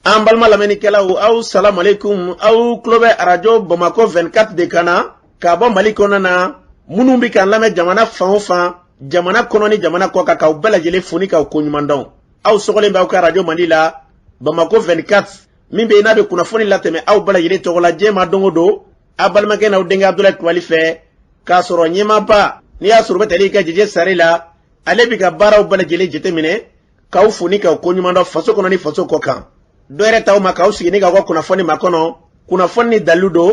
An balma lamɛnnikɛlaw aw salam aleikum aw tulo bɛ arajo Bamako 24 de kan na ka bɔ Mali kɔnɔ na minnu bɛ k'an lamɛn jamana fan o fan jamana kɔnɔ ni jamana kɔ kan k'aw bɛɛ lajɛlen foni k'aw koɲuman dɔn aw sɔgɔlen b'aw ka arajo Mali la Bamako 24 min bɛ n'a bɛ kunnafoni latɛmɛ aw bɛɛ lajɛlen tɔgɔ la diɲɛ ma don o don a balimakɛ n'aw denkɛ Abdulaye Kulibali fɛ k'a sɔrɔ ɲɛmaaba n'i y'a sɔrɔ bɛ tali ka jɛjɛ sari la ale bɛ ka baaraw bɛɛ lajɛlen jateminɛ k'aw foni k'aw koɲuman dɔn faso kɔnɔ ni faso kɔ kan. Dɔɛrɛ taw ma k'aw sigi ni k'aw ka kunnafoni makɔnɔ kunnafoni ni dalilu don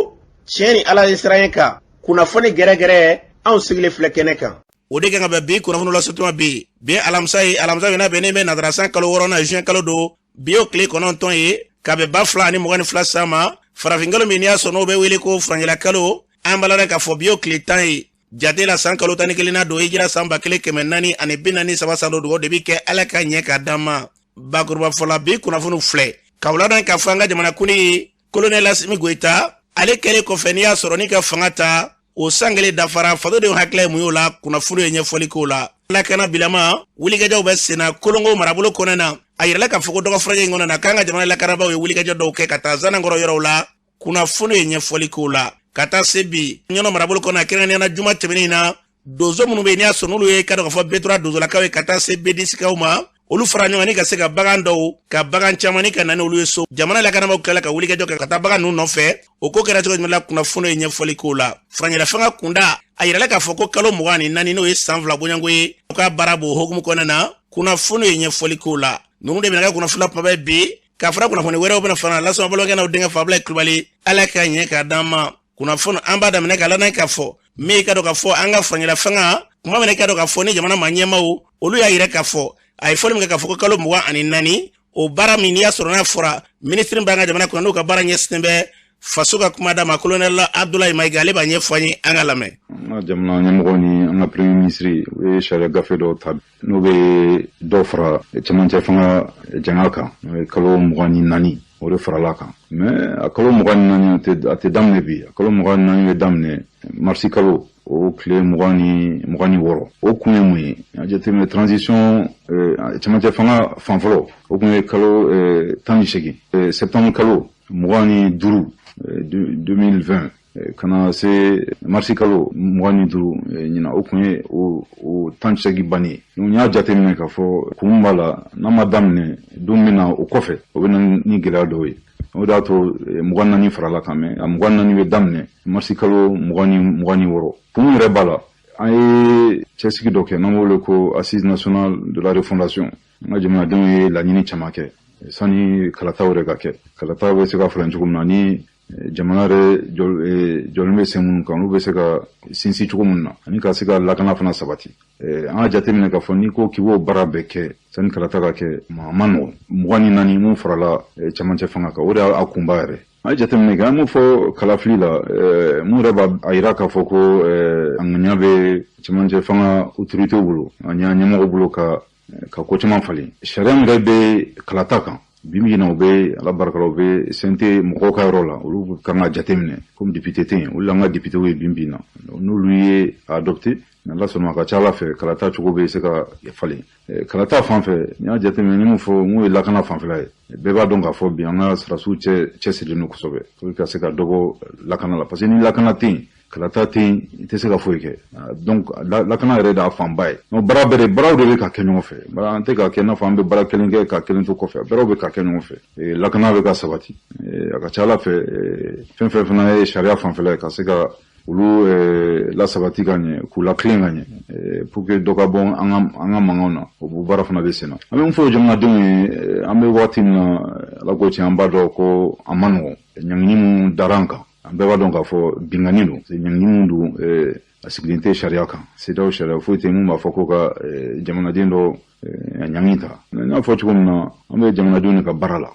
tiɲɛ ni ala ye siran ye kan kunnafoni gɛrɛgɛrɛ anw sigilen filɛ kɛnɛ kan. O de kan ka bɛn bi kunnafoni lasutuma bi alamisa ye n'a bɛnnen bɛ nadarasan kalo 6 na juin kalo don bi o tile 9 ye ka bɛn 2022 san ma farafinkalo min n'i y'a sɔrɔ n'o bɛ wele ko furancɛla kalo an balala k'a fɔ bi o tile 10 ye jate la san kalo 11 na don hijira san 1443 san don de bi kɛ ala ka ɲɛ ka d'an ma. Bakuruba fɔla bi kunnafoni filɛ kawladan ka fanga jamana kuni colonel Assimi Goïta ale kɛlen kɔfɛ n'i y'a sɔrɔ ni ka fanga ta o sangele dafara fasodenw hakilila mun y'o la kunnafoni ye ɲɛfɔli k'o la lakana bilama wulikɛjɔw bɛ senna kolongo marabolo kɔnɔ na a yirala k'a fɔ ko dɔgɔfɔrɔjɛ in kɔnɔ na k'an ka jamana lakanabaaw ye wulikɛjɔ dɔw kɛ ka taa zanangɔrɔ yɔrɔw la kunnafoni ye ɲɛfɔli k'o la ka taa se bi ɲɔnɔ marabolo kɔnɔ kɛrɛnkɛrɛnnenya juma tɛmɛnen na donso minnu bɛ n'i y'a sɔrɔ n'olu ye ka dɔn k'a fɔ betora donsolakaw ye ka taa se bedisikaw ma olu fara ɲɔgɔn ni ka se ka bagan dɔw ka bagan caman ni ka na ni olu ye so jamana lakanabaaw kɛla ka wulikɛjɔ kɛ ka taa bagan ninnu nɔfɛ o ko kɛra cogo jumɛn la kunnafoni ye ɲɛfɔli k'o la furancɛla fanga kunda a yirala k'a fɔ ko kalo 24 n'o ye san 2 bɔɲɔnko ye u ka baara b'o hokumu kɔnɔna na kunnafoni ye ɲɛfɔli k'o la ninnu de bɛna kɛ kunnafoni kumabɛ bi k'a fara kunnafoni wɛrɛw bɛna fana lasɔn balokɛ n'aw denkɛ Abdulaye Kulibali ala ka ɲɛ ka d'an ma kunnafoni an b'a daminɛ ka lana k'a fɔ min ka dɔn k'a fɔ an ka furancɛla fanga kuma minɛ ka dɔn k'a fɔ ni jamana ma ɲɛmaaw olu y'a yira k'a fɔ a ye fɔli min kɛ k'a fɔ ko kalo 24 o baara min n'i y'a sɔrɔ n'a fɔra ministre b'an ka jamana kɔnɔ n'o ka baara ɲɛsinnen bɛ faso ka kuma d'a ma colonel Abdulaye Mayiga ale b'a ɲɛfɔ an ye an ka lamɛn. An ka jamana ɲɛmɔgɔ ni an ka premier ministre u ye sariya gafe dɔw ta n'o bɛ dɔw fara cɛmancɛ fanga janga kan n'o ye kalo 24 o de farala kan mais a kalo 24 a tɛ daminɛ bi a kalo 24 bɛ daminɛ marisi kalo o tile 26 o kun ye mun ye a jateminɛ transition cɛmancɛ fanga fanfɔlɔ o kun ye kalo 18 septembre kalo 25 2020 kana se marisi kalo 25 ɲina o kun ye o 18 banni n y'a jateminɛ k'a fɔ kun b'a la n'a ma daminɛ don min na o kɔfɛ o bɛ na ni gɛlɛya dɔw ye o de y'a to 24 farala kan mɛ a 24 bɛ daminɛ marisi kalo 26 kun yɛrɛ b'a la an ye cɛsigi dɔ kɛ n'an b'o ko assise nationale de la refondation an ka jamanadenw ye laɲini caman kɛ sani kalataw yɛrɛ ka kɛ kalataw bɛ se ka falen cogo min na ni jamana yɛrɛ jɔlen bɛ sen minnu kan olu bɛ se ka sinsin cogo min na ani ka se ka lakana fana sabati an ka jateminɛ k'a fɔ n'i ko k'i b'o baara bɛɛ kɛ sani kalata ka kɛ a ma nɔgɔn 24 mun farala cɛmancɛ fanga kan o de y'a kunba yɛrɛ an ye jateminɛ kɛ an m'o fɔ kalafili la mun yɛrɛ b'a yira k'a fɔ ko a ŋaniya bɛ cɛmancɛ fanga autorité bolo a ɲa ɲɛmɔgɔ bolo ka ko caman falen sariya min yɛrɛ bɛ kalata kan bi min na u bɛ ala barikala u bɛ sente mɔgɔw ka yɔrɔ la olu kan ka jateminɛ comme député tɛ yen olu an ka député ye bi na n'olu ye adopté ala sɔnna a ka ca ala fɛ kalata cogo bɛ se ka falen kalata fan fɛ n'i y'a jateminɛ ni mun fɔ mun ye lakana fanfɛla ye bɛɛ b'a dɔn k'a fɔ bi an ka sɔrɔdasiw cɛsirilen don kosɛbɛ pour que ka se ka dɔ bɔ lakana la parce que ni lakana tɛ yen kalata tɛ yen i tɛ se ka foyi kɛ donc lakana yɛrɛ de y'a fanba ye baaraw de bɛ ka kɛ ɲɔgɔn fɛ an tɛ ka kɛ i n'a fɔ an bɛ baara kelen kɛ ka kelen to kɔfɛ baaraw bɛ ka kɛ ɲɔgɔn fɛ lakana bɛ ka sabati a ka ca ala fɛ fɛn fɛn fana ye sariya fanfɛla ye ka se ka olu lasabati ka ɲɛ k'u latilen ka ɲɛ pour que dɔ ka bɔ an ka mankanw na o baara fana bɛ sen na an bɛ mun fɔ jamanadenw ye an bɛ waati min na ala ko tiɲɛ an b'a dɔn ko a ma nɔgɔn ɲangini min dara an kan an bɛɛ b'a dɔn k'a fɔ binkani don ɲangini min don a sigilen tɛ sariya kan CEDEAO sariya foyi tɛ mun b'a fɔ ko ka jamanaden dɔ ɲangi ta n y'a fɔ cogo min na an bɛ jamanadenw de ka baara la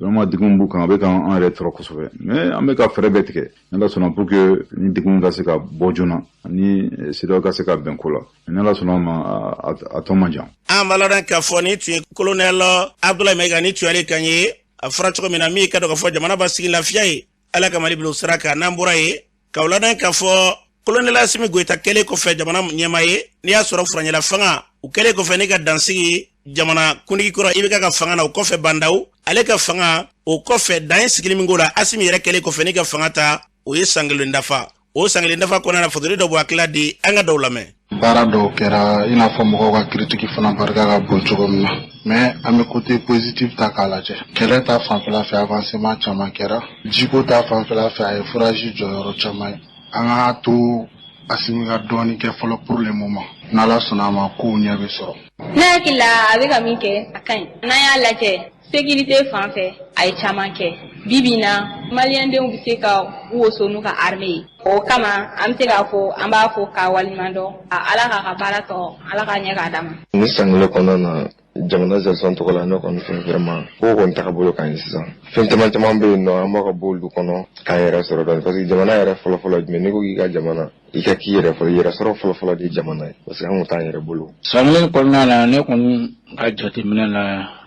vraiment degun b'u kan a bɛ k'an yɛrɛ tɔɔrɔ kosɛbɛ mais an bɛ ka fɛɛrɛ bɛɛ tigɛ n'ala sɔnna pour que ni degun ka se ka bɔ joona ani CEDEAO ka se ka bɛn ko la n'ala sɔnna ma a tɔ man jan. An b'a dɔn k'a fɔ ni tun ye colonel Abdulaye Mayiga ni tun y'ale kan ye a fɔra cogo min na min ka dɔn k'a fɔ jamana b'a sigi lafiya ye ala ka Mali bila o sira kan n'an bɔra ye k'aw ladɔn k'a fɔ colonel Assimi Goïta kɛlen kɔfɛ jamana ɲɛmaa ye n'i y'a sɔrɔ furancɛla fanga u kɛlen kɔfɛ ne ka dansigi jamana kuntigi kɔrɔ i bɛ ka fanga na o kɔfɛ bandaw ale ka fanga o kɔfɛ dan sigili min gola Asimi yɛrɛ kɛlen kɔfɛ ne ka fanga ta o ye sangelen dafa o sangelen dafa kɔnɔna na fotori dɔ bɔ akila di an ka dɔw lamɛn. Baara dɔw kɛra i n'a fɔ mɔgɔw ka critique fana barika ka bon cogo min na mais an bɛ côté positif ta k'a lajɛ kɛlɛ ta fanfɛla fɛ avancement caman kɛra jiko ta fanfɛla fɛ a ye fourage jɔyɔrɔ caman ye an ka to Asimi ka dɔɔni kɛ fɔlɔ pour le moment n'Ala sɔnna a ma kow ɲɛ bɛ sɔrɔ. Ne hakili la a bɛ ka min kɛ a ka ɲi n'an y'a lajɛ sécurité fan fɛ a ye caman kɛ bibi na maliyɛndenw bɛ se ka woso n'u ka armée ye o kama an bɛ se k'a fɔ an b'a fɔ k'a waliɲumandɔn Ala k'a ka baara tɔ Ala k'a ɲɛ k'a d'a ma. Ni sangile kɔnɔna na jamana zɛlison tɔgɔ la ne kɔni fɛ vraiment ko kɔni taga bolo ka ɲi sisan fɛn caman bɛ yen nɔ an b'a ka bɔ olu kɔnɔ k'an yɛrɛ sɔrɔ dɔɔni parce que jamana yɛrɛ fɔlɔfɔlɔ jumɛn n'i ko k'i ka jamana i ka k'i yɛrɛ fɔlɔ yɛrɛ sɔrɔ fɔlɔfɔlɔ de jamana ye parce que an kun t'an yɛrɛ bolo. Sangile kɔnɔna la ne kɔni ka jateminɛ la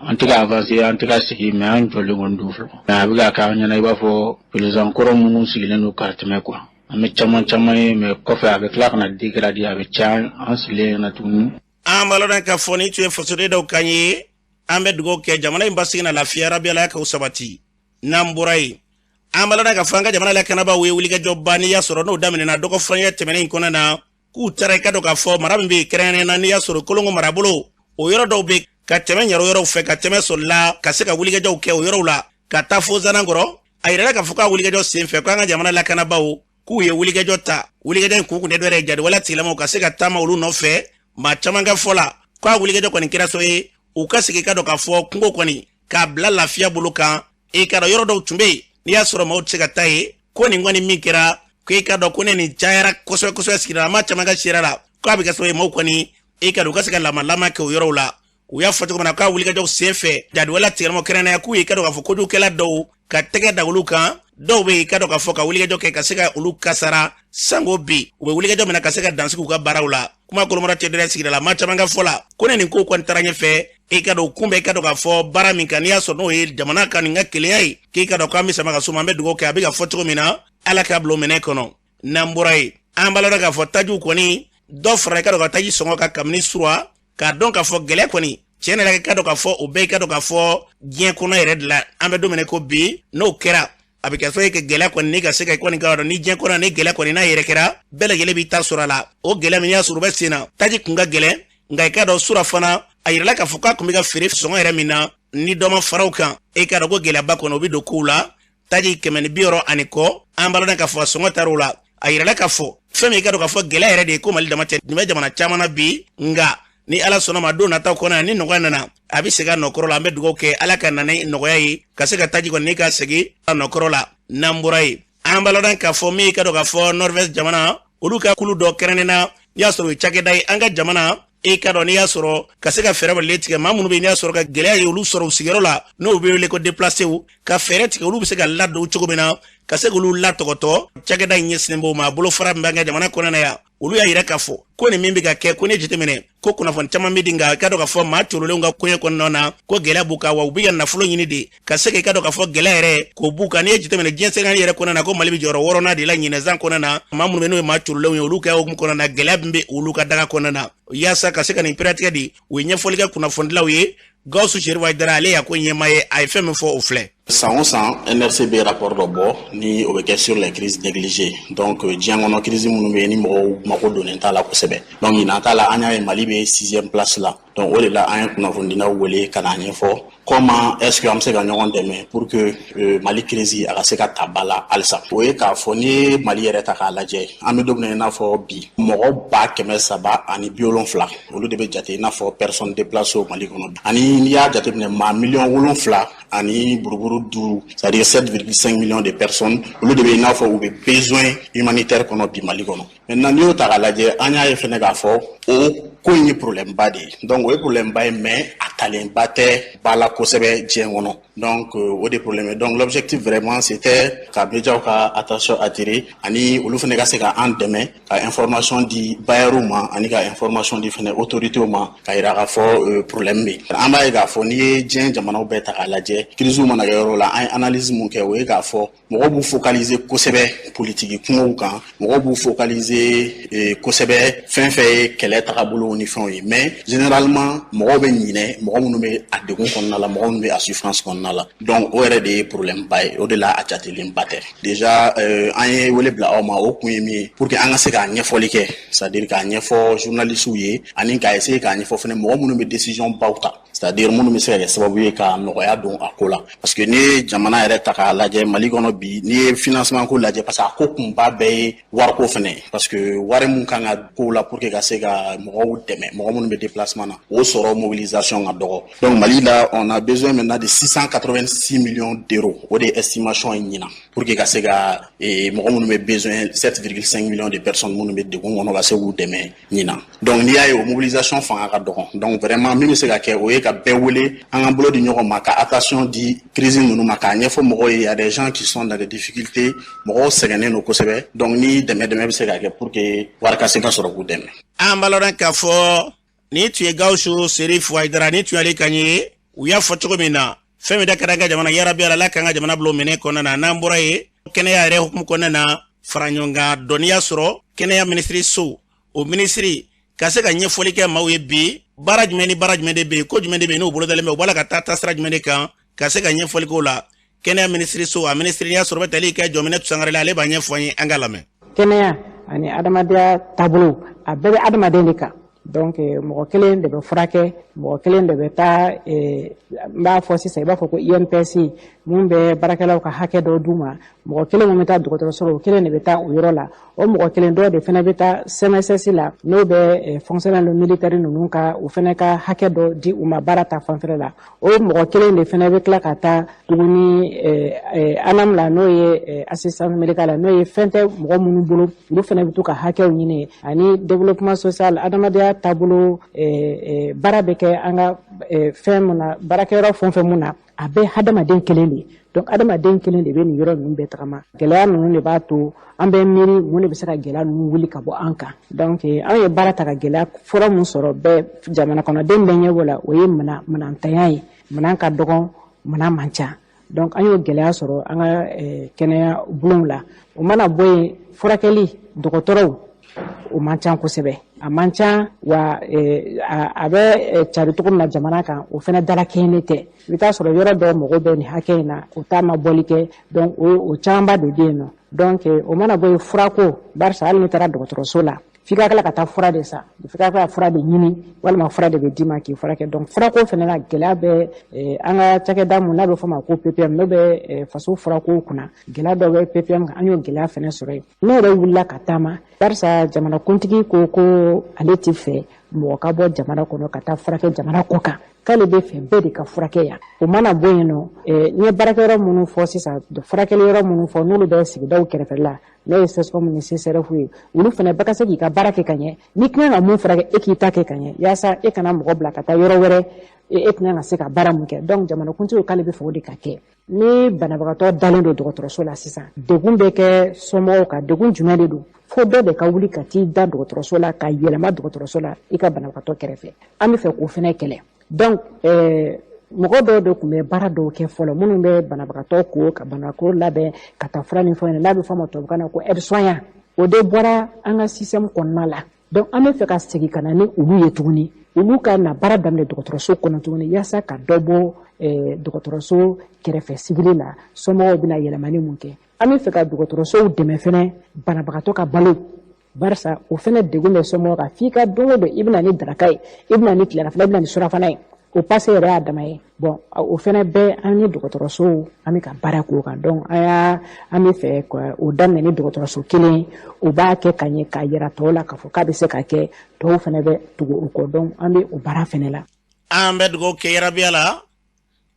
an tɛ ka avancer an tɛ ka sigi mais an jɔlen kɔni don fɔlɔ mais a bɛ ka k'an ɲɛna i b'a fɔ président kɔrɔ minnu sigilen don ka tɛmɛ quoi an bɛ caman ye mais kɔfɛ a bɛ tila ka na dégrader a bɛ caya an sigilen na tuguni. An balodan ka fɔ ni tun ye fasoden dɔw kan ye an bɛ dugawu kɛ jamana in basigi na lafiya Rabi Ala k'o sabati n'an bɔra yen an balodan ka fɔ an ka jamana la kanabaaw ye wulikajɔba n'i y'a sɔrɔ n'o daminɛna dɔgɔfuranya tɛmɛnen in kɔnɔna na k'u taara i ka dɔn k'a fɔ mara min bɛ yen kɛrɛnkɛrɛnnen na n'i y'a sɔrɔ kolongo marabolo o yɔrɔ dɔw bɛ ka tɛmɛ yɔrɔw fɛ ka tɛmɛ solila ka se ka wulikajɔw kɛ o yɔrɔw la ka taa fo Zanankɔrɔ a yɛrɛ k'a fɔ k'a wulikajɔ sen fɛ k'an ka jamana la kanabaaw k'u ye wulikajɔ ta wulikajɔ in kun tɛ dɔ yɛrɛ jadiwala tigilamɔgɔw ka se ka taama olu nɔfɛ maa caman ka fɔ la k'a wulikajɔ kɔni kɛra so ye u ka sigi ka dɔn k'a fɔ kungo kɔni k'a bila lafiya bolo kan e ka dɔn yɔrɔ dɔw tun bɛ yen n'i y'a sɔrɔ maaw tɛ se ka taa ye ko nin kɔni min kɛra ko e ka dɔn ko ne nin cayara kosɛbɛ sigida maa caman ka sira la k'a bɛ kɛ so ye maaw kɔni e ka dɔn u ka se ka lama kɛ o yɔrɔw la u y'a fɔ cogo min na k'a wulikajɔw sen fɛ jadiwala tigilamɔgɔ kɛrɛnnenya k'u ye ka dɔn k'a fɔ kojugukɛla dɔw ka tɛgɛ da olu kan dɔw bɛ yen ka dɔn k'a fɔ ka wulikajɔ kɛ ka se ka olu kasara sango bi u bɛ wulikajɔ min na ka se ka dansigi u ka baaraw la kuma kolomɔrɔ tɛ dɛrɛ sigida la maa caman ka fɔ la ko ne nin ko kɔni taara ɲɛfɛ e ka dɔn kunbɛn i ka dɔn k'a fɔ baara min kan n'i y'a sɔrɔ n'o ye jamana ka nin ka kelenya ye k'i ka dɔn k'an bɛ sama ka suma an bɛ dugawu kɛ a bɛ ka fɔ cogo min na Ala k'a bila o minɛ kɔnɔ n'an bɔra yen an b'a la k'a fɔ tajiw kɔni dɔ fara i ka dɔn ka taji sɔngɔ ka kabini suwa k'a dɔn k'a fɔ gɛlɛya kɔni tiɲɛ yɛrɛ ka dɔn k'a fɔ o bɛɛ i ka dɔn k'a fɔ diɲɛ kɔnɔ yɛrɛ de la an bɛ don min ko bi n'o kɛra a bɛ kɛ fɔ e ka gɛlɛya kɔni ne ka se ka kɔni ka dɔn ni diɲɛ kɔnɔ ne gɛlɛya kɔni n'a yɛrɛ kɛra bɛɛ lajɛlen b'i ta sɔrɔ a la o gɛlɛya min y'a sɔrɔ bɛ sen na taji kun ka gɛlɛn nka i ka dɔn sura fana a yirala k'a fɔ k'a kun bɛ ka feere sɔngɔ yɛrɛ min na ni dɔ ma faraw kan e ka dɔn ko gɛlɛyaba kɔnɔ o bɛ don kow la taji 160 ani kɔ an b'a dɔn k'a fɔ sɔngɔ taar'o la a yirala k'a fɔ fɛn min i ka dɔn k'a fɔ gɛlɛya yɛrɛ de ye ko Mali dama tɛ nin bɛ jamana caman na bi nka ni Ala sɔnna ma don nataw kɔnɔ ni nɔgɔya nana a bɛ segin a nɔkɔrɔ la an bɛ dugawu kɛ Ala ka na ni nɔgɔya ye ka se ka taji kɔni ka segin a nɔkɔrɔ la n'an bɔra yen an b'a dɔn k'a fɔ min ka dɔn k'a fɔ Norvège jamana olu ka kulu dɔ kɛrɛnnen na n'i y'a sɔrɔ o ye cakɛda ye an ka jamana e ka dɔn n'i y'a sɔrɔ ka se ka fɛɛrɛ bali tigɛ maa minnu bɛ yen n'i y'a sɔrɔ ka gɛlɛya ye olu sɔrɔ u sigiyɔrɔ la n'o bɛ wele ko déplacés ka fɛɛrɛ tigɛ olu bɛ se ka ladon cogo min na ka se k'olu latɔgɔtɔ cakɛda in ɲɛsinnen b'o ma bolofara min b'an ka jamana kɔnɔna yan olu y'a yira k'a fɔ ko nin min bɛ ka kɛ ko ne jateminɛ ko kunnafoni caman bɛ di nka i ka dɔn k'a fɔ maa cololenw ka koɲɛ kɔnɔna na ko gɛlɛya b'u kan wa u bɛ ka nafolo ɲini de ka se ka dɔn k'a fɔ gɛlɛya yɛrɛ k'o b'u kan n'i ye jateminɛ diɲɛ sɛgɛnni yɛrɛ kɔnɔna na ko Mali bɛ jɔyɔrɔ 6nan de la ɲinɛsan kɔnɔna na maa minnu bɛ n'o ye maa cololenw ye olu ka hukumu kɔnɔna na gɛlɛya min bɛ olu ka daga kɔnɔna na yaasa ka se ka nin piratigɛ di u ye ɲɛfɔli kɛ kunnafonidilaw ye Gawusu Serifu Hayidara ale y'a ko ɲɛmaa ye a ye fɛn min fɔ o filɛ. San o san NRC bɛ rapport dɔ bɔ ni o bɛ kɛ sur les crises négligées donc diɲɛ kɔnɔ crise minnu bɛ yen ni mɔgɔw mako donnen t'a la kosɛbɛ donc ɲinan t'a la an y'a ye Mali bɛ 6e place la donc o de la an ye kunnafonidilaw wele ka n'a ɲɛfɔ comment est-ce que an bɛ se ka ɲɔgɔn dɛmɛ pour que Mali crise a ka se ka ta ba la halisa o ye k'a fɔ n'i ye Mali yɛrɛ ta k'a lajɛ an bɛ don min na i n'a fɔ bi mɔgɔ 370,000 olu de bɛ jate i n'a fɔ personne déplacée o Mali kɔnɔ ani n'i y'a jateminɛ maa 7,000,000 ani buruburu 5 c'est-à-dire 7,5 millions de personnes olu de bɛ i n'a fɔ u bɛ besoin humanitaire kɔnɔ bi Mali kɔnɔ maintenant n'i y'o ta k'a lajɛ an y'a ye fɛnɛ k'a fɔ o ko in ye problème ba de ye donc o ye problème ba ye mais a talenba tɛ ba la kosɛbɛ diɲɛ kɔnɔ donc o de problème ye donc l'objectif vraiment c'était ka médiaw ka attention attirer ani olu fɛnɛ ka se ka an dɛmɛ ka information di bailleurs ma ani ka information di fɛnɛ autorités ma ka yira k'a fɔ problème bɛ an b'a ye k'a fɔ n'i ye diɲɛ jamanaw bɛɛ ta k'a lajɛ crise mana kɛ yɔrɔ la an ye analyse mun kɛ o ye k'a fɔ mɔgɔw b'u focaliser kosɛbɛ politique kumaw kan mɔgɔw b'u focaliser kosɛbɛ fɛn fɛn ye kɛlɛ tagabolo nafolo ni fɛnw ye mais généralement mɔgɔw bɛ ɲinɛ mɔgɔ minnu bɛ a degun kɔnɔna la mɔgɔ minnu bɛ a souffrance kɔnɔna la donc o yɛrɛ de ye problème ba ye o de la a jatelenba tɛ déjà an ye wele bila aw ma o kun ye min ye pour que an ka se k'a ɲɛfɔli kɛ c'est à dire k'a ɲɛfɔ journalistes ye ani k'a essayer k'a ɲɛfɔ fɛnɛ mɔgɔ minnu bɛ décision baw ta c'est à dire minnu bɛ se ka kɛ sababu ye ka nɔgɔya don a ko la parce que n'i ye jamana yɛrɛ ta k'a lajɛ Mali kɔnɔ bi n'i ye financement ko lajɛ parce que a ko kunba bɛɛ ye wariko fɛnɛ parce que wari mun kan ka ko la pour que ka se ka mɔgɔw dɛmɛ mɔgɔ minnu bɛ déplacement na o sɔrɔ mobilisation ka dɔgɔ donc Mali la on a besoin maintenant de 686 millions d'euros o de estimation ye ɲina pour que ka se ka mɔgɔ minnu bɛ besoin 7,5 millions de personnes minnu bɛ degun kɔnɔ ka se k'u dɛmɛ ɲina donc n'i y'a ye o mobilisation fanga ka dɔgɔ donc vraiment min bɛ se ka kɛ o ye ka bɛɛ wele an ka bolo di ɲɔgɔn ma ka attention di crise ninnu ma k'a ɲɛfɔ mɔgɔw ye y a des gens qui sont dans des difficultés mɔgɔw sɛgɛnnen don kosɛbɛ donc ni dɛmɛ bɛ se ka kɛ pour que wari ka se ka sɔrɔ k'u dɛmɛ. An b'a lɔn k'a fɔ ni tun ye Gawusu Serifu Ayidara ni tun y'ale kan ye u y'a fɔ cogo min na fɛn min da ka d'an ka jamana yarabi Ala k'an ka jamana bila o minɛ kɔnɔna na n'an bɔra ye kɛnɛya yɛrɛ hukumu kɔnɔna na fara ɲɔgɔn kan dɔnniya sɔrɔ kɛnɛya minisiri so o minisiri ka se ka ɲɛfɔli kɛ maaw ye bi baara jumɛn ni baara jumɛn de bɛ yen ko jumɛn de bɛ yen n'o bolo dalen bɛ u b'a la ka taa taasira jumɛn de kan ka se ka ɲɛfɔli k'o la kɛnɛya minisiri so a minisiri y'a sɔrɔ bɛ tali kɛ Jɔminɛtu Sangare la ale b'a ɲɛfɔ an ye an ka lamɛn. Kɛnɛya ani adamadenya taabolo a bɛɛ bɛ adamaden de kan donc mɔgɔ kelen de bɛ furakɛ mɔgɔ kelen de bɛ taa n b'a fɔ sisan i b'a fɔ ko INPS mun bɛ baarakɛlaw ka hakɛ dɔ d'u ma mɔgɔ kelen mun bɛ taa dɔgɔtɔrɔso la o kelen de bɛ taa o yɔrɔ la o mɔgɔ kelen dɔ de fana bɛ taa CNSS la n'o bɛ fonctionnaire militaire ninnu ka o fana ka hakɛ dɔ di u ma baara ta fanfɛla la o mɔgɔ kelen de fana bɛ tila ka taa tuguni ANAM la n'o ye assistance médicale la n'o ye fɛn tɛ mɔgɔ minnu bolo olu fana bɛ to ka hakɛw ɲini ani développement social adamadenya taabolo baara bɛ kɛ an ka fɛn mun na baarakɛyɔrɔ fɛn fɛn mun na a bɛ hadamaden kelen de donc adamaden kelen de bɛ nin yɔrɔ ninnu bɛɛ tagama gɛlɛya ninnu de b'a to an bɛ miiri mun de bɛ se ka gɛlɛya ninnu wuli ka bɔ an kan donc an ye baara ta ka gɛlɛya fɔlɔ mun sɔrɔ bɛɛ jamana kɔnɔden bɛɛ ɲɛbɔ la o ye minɛntanya ye minɛn ka dɔgɔ minɛn man ca donc an y'o gɛlɛya sɔrɔ an ka kɛnɛya bulonw la o mana bɔ yen furakɛli dɔgɔtɔrɔw o man ca kosɛbɛ a man ca wa a bɛ cari cogo min na jamana kan o fana dala kɛɲɛnen tɛ i bɛ taa sɔrɔ yɔrɔ dɔw mɔgɔw bɛ nin hakɛ in na o t'a ma bɔli kɛ donc o camanba de bɛ yen nɔ donc o mana bɔ yen furako barisa hali n'i taara dɔgɔtɔrɔso la f'i ka tila ka taa fura de san f'i ka tila ka fura de ɲini walima fura de bɛ d'i ma k'i furakɛ donc furako fana na gɛlɛya bɛ an ka cakɛda mun n'a bɛ fɔ ma ko PPM n'o bɛ faso furako kunna gɛlɛya dɔ bɛ PPM kan an y'o gɛlɛya fana sɔrɔ yen ne yɛrɛ wulila ka taama barisa jamanakuntigi ko ale tɛ fɛ mɔgɔ ka bɔ jamana kɔnɔ ka taa furakɛ jamana kɔ kan k'ale bɛ fɛ bɛɛ de ka furakɛ yan o mana bɔ yen nɔ n ye baarakɛyɔrɔ minnu fɔ sisan furakɛli yɔrɔ minnu fɔ n'olu bɛ sigidaw kɛrɛfɛ la ne ye CSCOM ni CSRF ye olu fana bɛɛ ka se k'i ka baara kɛ ka ɲɛ n'i tɛna ka mun furakɛ e k'i ta kɛ ka ɲɛ yaasa e kana mɔgɔ bila ka taa yɔrɔ wɛrɛ e tɛna ka se ka baara mun kɛ donc jamanakuntigi k'ale bɛ fɛ o de ka kɛ ni banabagatɔ dalen don dɔgɔtɔrɔso la sisan degun bɛ kɛ somɔgɔw kan degun jumɛn de don fo dɔ de ka wuli ka t'i da dɔgɔtɔrɔso la ka yɛlɛma dɔgɔtɔrɔso la i ka banabagatɔ kɛrɛfɛ an bɛ fɛ k'o fana kɛlɛ donc mɔgɔ dɔw de tun bɛ baara dɔw kɛ fɔlɔ minnu bɛ banabagatɔ ko ka banabagatɔ labɛn ka taa fura ni fɛn n'a bɛ fɔ a ma tubabukan na ko aide-soignant o de bɔra an ka système kɔnɔna la donc an bɛ fɛ ka segin ka na ni olu ye tuguni olu ka na baara daminɛ dɔgɔtɔrɔso kɔnɔ tuguni yaasa ka dɔ bɔ dɔgɔtɔrɔso kɛrɛfɛ sibiri la somɔgɔw bɛna yɛlɛmani mun kɛ an bɛ fɛ ka dɔgɔtɔrɔsow dɛmɛ fɛnɛ banabagatɔ ka balo barisa o fɛnɛ degun bɛ somɔgɔw kan f'i ka don o don i bɛna ni daraka ye i bɛna ni tilelafana i bɛna ni surafana ye o passe yɛrɛ y'a dama ye bon o fɛnɛ bɛɛ an ni dɔgɔtɔrɔsow an bɛ ka baara k'o kan donc an bɛ fɛ o daminɛ ni dɔgɔtɔrɔso kelen o b'a kɛ ka ɲɛ k'a yira tɔw la k'a fɔ k'a bɛ se ka kɛ tɔw fɛnɛ bɛ tugu o kɔ donc an bɛ o baara fɛnɛ la. an bɛ dugawu kɛ yarabiya la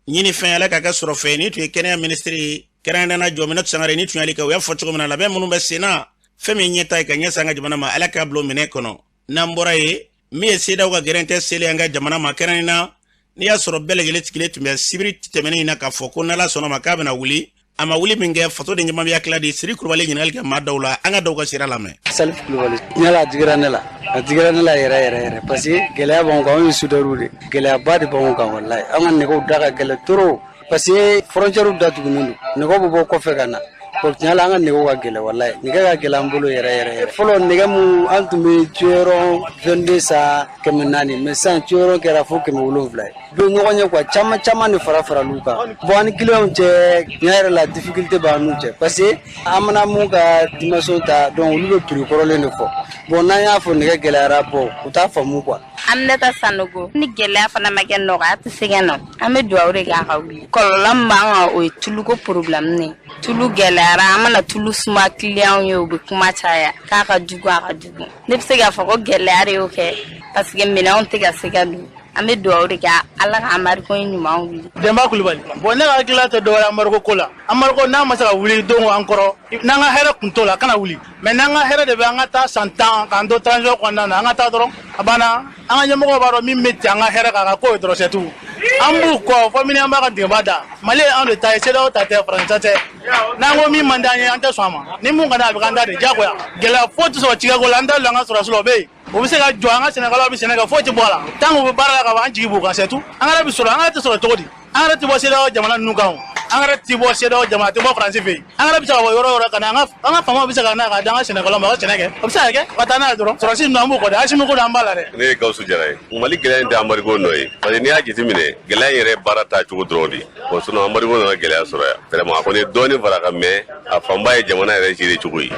ɲini fɛn yɛlɛ ka kɛ sɔrɔ fɛ ni tun ye kɛnɛya minisiri kɛrɛnkɛrɛnnenya Jɔminɛtu Sangare ni tun y'ale kɛ o y'a fɔ cogo min na labɛn minnu bɛ sen na fɛn min ɲɛta ye ka ɲɛsin an ka jamana ma Ala k'a bila o minɛ kɔnɔ n'an bɔra ye min ye CEDEAO ka gɛrɛn tɛ seli an ka jamana ma kɛrɛnkɛrɛnnenya n'i y'a sɔrɔ bɛɛ lajɛlen sigilen tun bɛ sibiri tɛmɛnen in na k'a fɔ ko n'Ala sɔnna ma k'a bɛna wuli a ma wuli min kɛ faso de ɲɛmaa bɛ hakili di Siri Kulubali ɲininkali kɛ maa dɔw la an ka dɔw ka sira lamɛn. Salif Kulubali ɲɛla a digira ne la yɛrɛ yɛrɛ parce que gɛlɛya b'anw kan anw ye soudeur de gɛlɛyaba de b'anw kan walayi an ka nɛgɛw da ka gɛlɛn trop parce que frontière datugulen don nɛgɛw bɛ bɔ kɔfɛ ka na tiɲɛ la an ka nɛgɛw ka gɛlɛn walayi nɛgɛ ka gɛlɛn an bolo yɛrɛ yɛrɛ yɛrɛ fɔlɔ nɛgɛ mun an tun bɛ tuyɔrɔ 22 sa 400 mais sisan tuyɔrɔ kɛra fo 700 ye bɛ ɲɔgɔn ye quoi caman de fara l'u kan bon ani clients cɛ tiɲɛ yɛrɛ la difficulté b'an n'u cɛ parce que an mana mun ka dimension ta donc olu bɛ prix kɔrɔlen de fɔ bon n'an y'a fɔ nɛgɛ gɛlɛyara bɔ u t'a faamu quoi. Aminata Sanogo ni gɛlɛya fana ma kɛ nɔgɔya tɛ se ka na an bɛ dugawu de k'a ka wuli kɔlɔlɔ min b'an kan o ye tuluko problème ne tulu gɛlɛyara an mana tulu suma client ye u bɛ kuma caya k'a ka jugu a ka jugu ne bɛ se k'a fɔ ko gɛlɛya de y'o kɛ parce que minɛnw tɛ ka se ka don an bɛ dugawu de kɛ ala ka amariko ɲuman wuli. Demba Kulibali bon ne ka hakilila tɛ dɔwɛrɛ amariko ko la amariko n'a ma se ka wuli don an kɔrɔ n'an ka hɛrɛ kun t'o la kana wuli mais n'an ka hɛrɛ de bɛ an ka taa san 10 k'an to transition kɔnɔna na an ka taa dɔrɔn a banna an ka ɲɛmɔgɔw b'a dɔn min bɛ ten an ka hɛrɛ k'a ka ko ye dɔrɔn c'est tout an b'u kɔ fɔ min an b'a ka dingɛba da Mali ye anw de ta ye CEDEAO ta tɛ Faransi tɛ n'an ko min man d'an ye an tɛ sɔn a ma ni mun ka di a bɛ k'an da de diyagoya gɛlɛya foyi tɛ sɔrɔ Tigako la an tɛ an ka sɔrɔdasiw o bɛ yen u bɛ se ka jɔ an ka sɛnɛkɛlaw bɛ sɛnɛ kɛ foyi tɛ bɔ a la tant que u bɛ baara la ka ban an jigi b'u kan c'est tout an yɛrɛ bɛ sɔrɔ an yɛrɛ tɛ sɔrɔ cogo di an yɛrɛ tɛ bɔ CEDEAO jamana ninnu kan an yɛrɛ tɛ bɔ CEDEAO jamana tɛ bɔ Faransi fɛ yen an yɛrɛ bɛ se ka bɔ yɔrɔ o yɔrɔ ka na an ka faamaw bɛ se ka na ka di an ka sɛnɛkɛlaw ma ka sɛnɛ kɛ o bɛ se ka kɛ ka taa n'a ye dɔrɔn sɔrɔdasi ninnu an b'u kɔ dɛ Asimi ko an b'a la dɛ. Ne ye Gawusu Jara ye Mali gɛlɛya in tɛ amariko nɔ ye parce que n'i y'a jateminɛ gɛlɛya in yɛrɛ baara taa cogo dɔrɔn de bon sinon amariko nana gɛlɛya sɔrɔ yan vraiment a kɔni ye dɔɔnin fara kan mais a fanba ye jamana yɛrɛ gérer cogo ye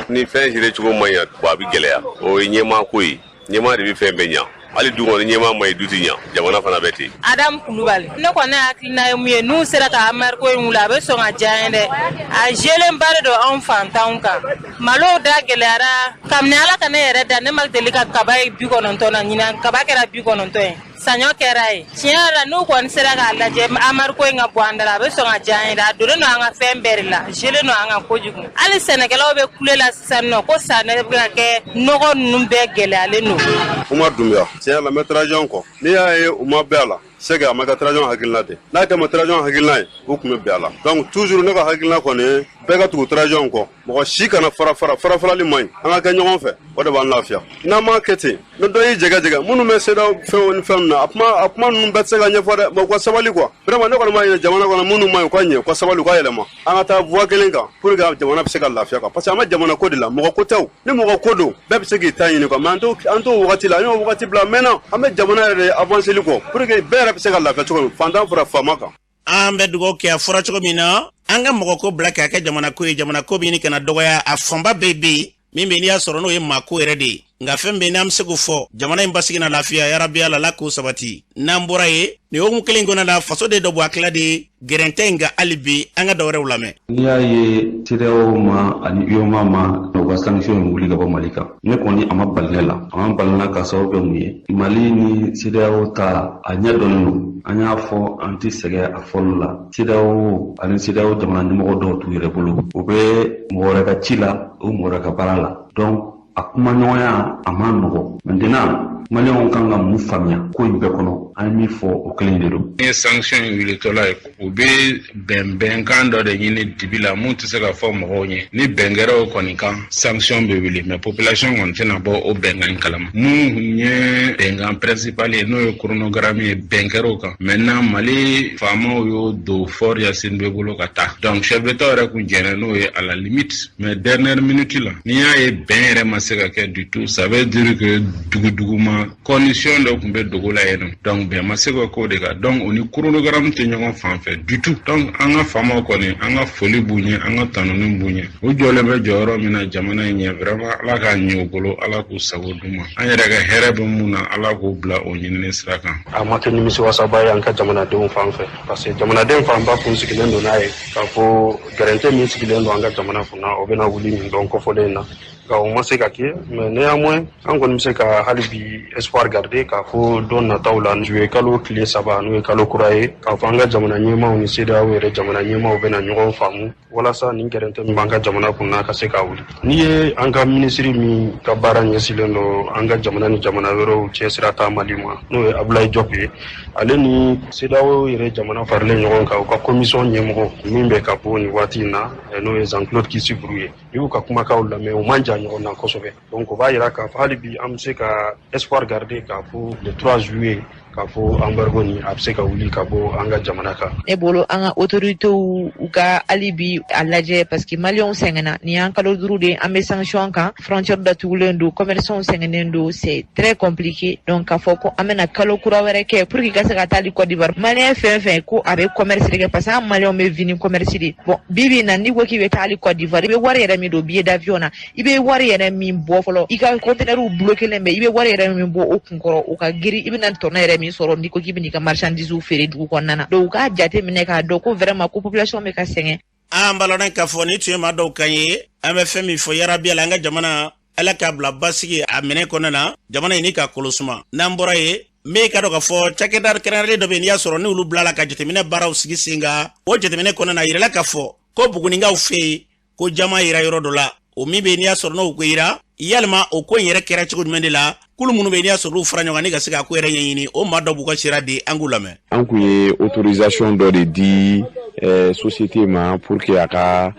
ni fɛn gérer cogo man ɲɛ bon a bɛ gɛlɛya o ye ɲɛmaa ko ye ɲɛmaa de bɛ fɛn bɛɛ ɲɛ hali du kɔnɔ ɲɛmaa ma ye du tɛ ɲɛ jamana fana bɛ ten. Adamu Kulubali ne kɔni hakilina ye mun ye n'u sera ka amariko in wuli a bɛ sɔn ka diya n ye dɛ a zelenba de don anw fantanw kan malow da gɛlɛyara kabini ala ka ne yɛrɛ da ne ma deli ka kaba ye 90 na ɲinan kaba kɛra 90 ye saɲɔ kɛra ye tiɲɛ yɛrɛ la n'u kɔni sera k'a lajɛ amariko in ka bɔ an da la a bɛ sɔn ka diya n ye dɛ a donnen don an ka fɛn bɛɛ de la zelen don an kan kojugu hali sɛnɛkɛlaw bɛ kule la sisan nɔ ko sanɛ bɛ ka kɛ nɔgɔ ninnu bɛɛ gɛlɛyalen don. Umar Dumbuya tiɲɛ la n bɛ transition kɔ n'i y'a ye u ma bɛn a la c'est que a ma kɛ transition hakilina tɛ n'a kɛ ma transition hakilina ye u tun bɛ bɛn a la donc toujours ne ka hakilina kɔni ye bɛɛ ka tugu transition kɔ mɔgɔ si kana farafarali man ɲi an ka kɛ ɲɔgɔn fɛ o de b'an lafiya n'an m'a kɛ ten ni dɔ y'i jɛgɛjɛgɛ minnu bɛ CEDEAO fɛnw ni fɛn na a kuma ninnu bɛɛ tɛ se ka ɲɛfɔ dɛ mais u ka sabali quoi vraiment ne kɔni b'a ɲini jamana kɔnɔ minnu man ɲi u ka ɲɛ u ka sabali u ka yɛlɛma an ka taa voie kelen kan pour que jamana bɛ se ka lafiya quoi parce que an bɛ jamana ko de la mɔgɔ ko tɛw ni mɔgɔ ko don bɛɛ bɛ se k'i ta ɲini quoi mais an t'o wagati la an y'o wagati bila maintenant an bɛ jamana yɛrɛ de avancer kɔ pour que bɛɛ yɛrɛ bɛ se ka lafiya cogo min fantan fara faama kan. An bɛ dugawu kɛ a fɔra cogo min na an ka mɔgɔ ko bila k'a kɛ jamana ko ye jamana ko bɛ ɲini kana dɔgɔya a fanba bɛɛ bɛ yen min bɛ n'i y'a sɔrɔ n'o ye maa ko yɛrɛ de ye nka fɛn bɛ n'an bɛ se k'o fɔ jamana in basigi na lafiya yarabi ala la k'o sabati n'an bɔra ye nin hokumu kelen kɔnɔna na faso de dɔ bɔ a tila de gɛrɛntɛ in nka hali bi an ka dɔwɛrɛw lamɛn. N'i y'a ye CEDEAO ma ani UEMOA ma u ka sanction in wuli ka bɔ Mali kan ne kɔni a ma bali ne la a ma bali n na ka sababu kɛ mun ye Mali ni CEDEAO ta a ɲɛ dɔnnen don an y'a fɔ an tɛ sɛgɛn a fɔli la CEDEAO ani CEDEAO jamana ɲɛmɔgɔ dɔw t'u yɛrɛ bolo u bɛ mɔgɔ wɛrɛ ka ci la o mɔgɔ wɛrɛ ka baara la donc a kuma ɲɔgɔnya a ma nɔgɔ maintenant Maliyɛnw kan ka mun faamuya ko in bɛɛ kɔnɔ an ye min fɔ o kelen de don. Ni ye sanction in wulitɔla ye u bɛ bɛnkan dɔ de ɲini dibi la mun tɛ se ka fɔ mɔgɔw ye ni bɛn kɛra o kɔni kan sanction bɛ wuli mais population kɔni tɛna bɔ o bɛnkan in kalama mun ye bɛnkan principal ye n'o ye chronogramme ye bɛn kɛra o kan maintenant Mali faamaw y'o don Fort Yasini bɛ bolo ka taa donc chef d'État yɛrɛ kun jɛnna n'o ye à la limite mais dernière minute la n'i y'a ye bɛn yɛrɛ ma se ka kɛ du tout ça veut dire que dugu ma condition dɔ tun bɛ dogo la yen nɔ donc bɛn ma se ka k'o de kan donc o ni chronogramme tɛ ɲɔgɔn fan fɛ du tout donc an ka faamaw kɔni an ka foli b'u ɲɛ an ka tanuni b'u ɲɛ u jɔlen bɛ jɔyɔrɔ min na jamana in ɲɛ vraiment ala k'a ɲɛ u bolo ala k'u sago d'u ma an yɛrɛ ka hɛrɛ bɛ mun na ala k'u bila o ɲinini sira kan. A ma kɛ nimisiwasaba ye an ka jamanadenw fan fɛ parce que jamanaden fanba kun sigilen don n'a ye k'a fɔ gɛrɛntɛ min sigilen don an ka jamana kunna o bɛna wuli nin dɔn kɔfɔlen na nka o ma se ka kɛ mais néanmoins an kɔni bɛ se ka hali bi espoir garder k'a fɔ don nataw la juillet kalo tile 3 n'o ye kalo kura ye k'a fɔ an ka jamana ɲɛmaaw ni CEDEAO yɛrɛ jamana ɲɛmaaw bɛna ɲɔgɔn faamu walasa nin gɛrɛntɛ min b'an ka jamana kunna ka se k'a wuli. N'i ye an ka ministre min ka baara ɲɛsilen don an ka jamana ni jamana wɛrɛw cɛ sira ta Mali ma n'o ye Abdoulaye Diop ye ale ni CEDEAO yɛrɛ jamana faralen ɲɔgɔn kan u ka commission ɲɛmɔgɔ min bɛ ka bɔ nin waati in na n'o ye Jean-Claude Kissiburu ye i y'u ka kumakanw lamɛn u man jan ɲɔgɔn na kosɛbɛ donc o b'a jira k'a fɔ hali bi an bɛ se ka espoir garder k'a fɔ le 3 juillet k'a fɔ embargo ni a bɛ se ka wuli ka bɔ an ka jamana kan. Ne bolo an ka autorités u ka hali bi a lajɛ parce que maliyɛnw sɛgɛnna nin y'an kalo 5 de an bɛ sanction kan frontière datugulen don commerçants sɛgɛnnen don c'est très compliqué donc k'a fɔ ko an bɛna kalo kura wɛrɛ kɛ pour que ka se ka taa Côte d'Ivoire maliyɛn fɛn fɛn ko a bɛ commerce de kɛ parce que an maliyɛnw bɛ vini commerce de bon bibi na n'i ko k'i bɛ taa Côte d'Ivoire i bɛ wari yɛrɛ min don billet d'avion na i bɛ wari yɛrɛ min bɔ fɔlɔ i ka conteneurs bloqués bɛ i bɛ wari yɛrɛ min bɔ o kunkɔrɔ o ka giri i bɛna tɔnɔ yɛrɛ min sɔrɔ n'i ko k'i bɛ n'i ka marchandise feere dugu kɔnɔna na donc u k'a jate minɛ k'a dɔn ko vraiment ko population bɛ ka sɛgɛn. An balona k'a fɔ ni tun ye maa dɔw kan ye an bɛ fɛn min fɔ yarabi la an ka jamana ala k'a bila basigi a minɛ kɔnɔna na jamana in ni ka kolosuma n'an bɔra ye me ka dɔ k'a fɔ cakɛda kɛrɛnkɛrɛnlen dɔ bɛ n'i y'a sɔrɔ ni olu bilala ka jateminɛ baaraw sigi sen kan o jateminɛ kɔnɔna na yirala k'a fɔ ko buguninkaw fɛ yen ko jama yira yɔrɔ dɔ la o min bɛ n'i y'a sɔrɔ n'o ko yira yalima o ko in yɛrɛ kɛra cogo jumɛn de la kulu minnu bɛ n'i y'a sɔrɔ olu fara ɲɔgɔn ni ka se k'a ko yɛrɛ ɲɛɲini o maa dɔ b'u ka sira di an k'u lamɛn. An kun ye autorisation dɔ de di société ma pour que a ka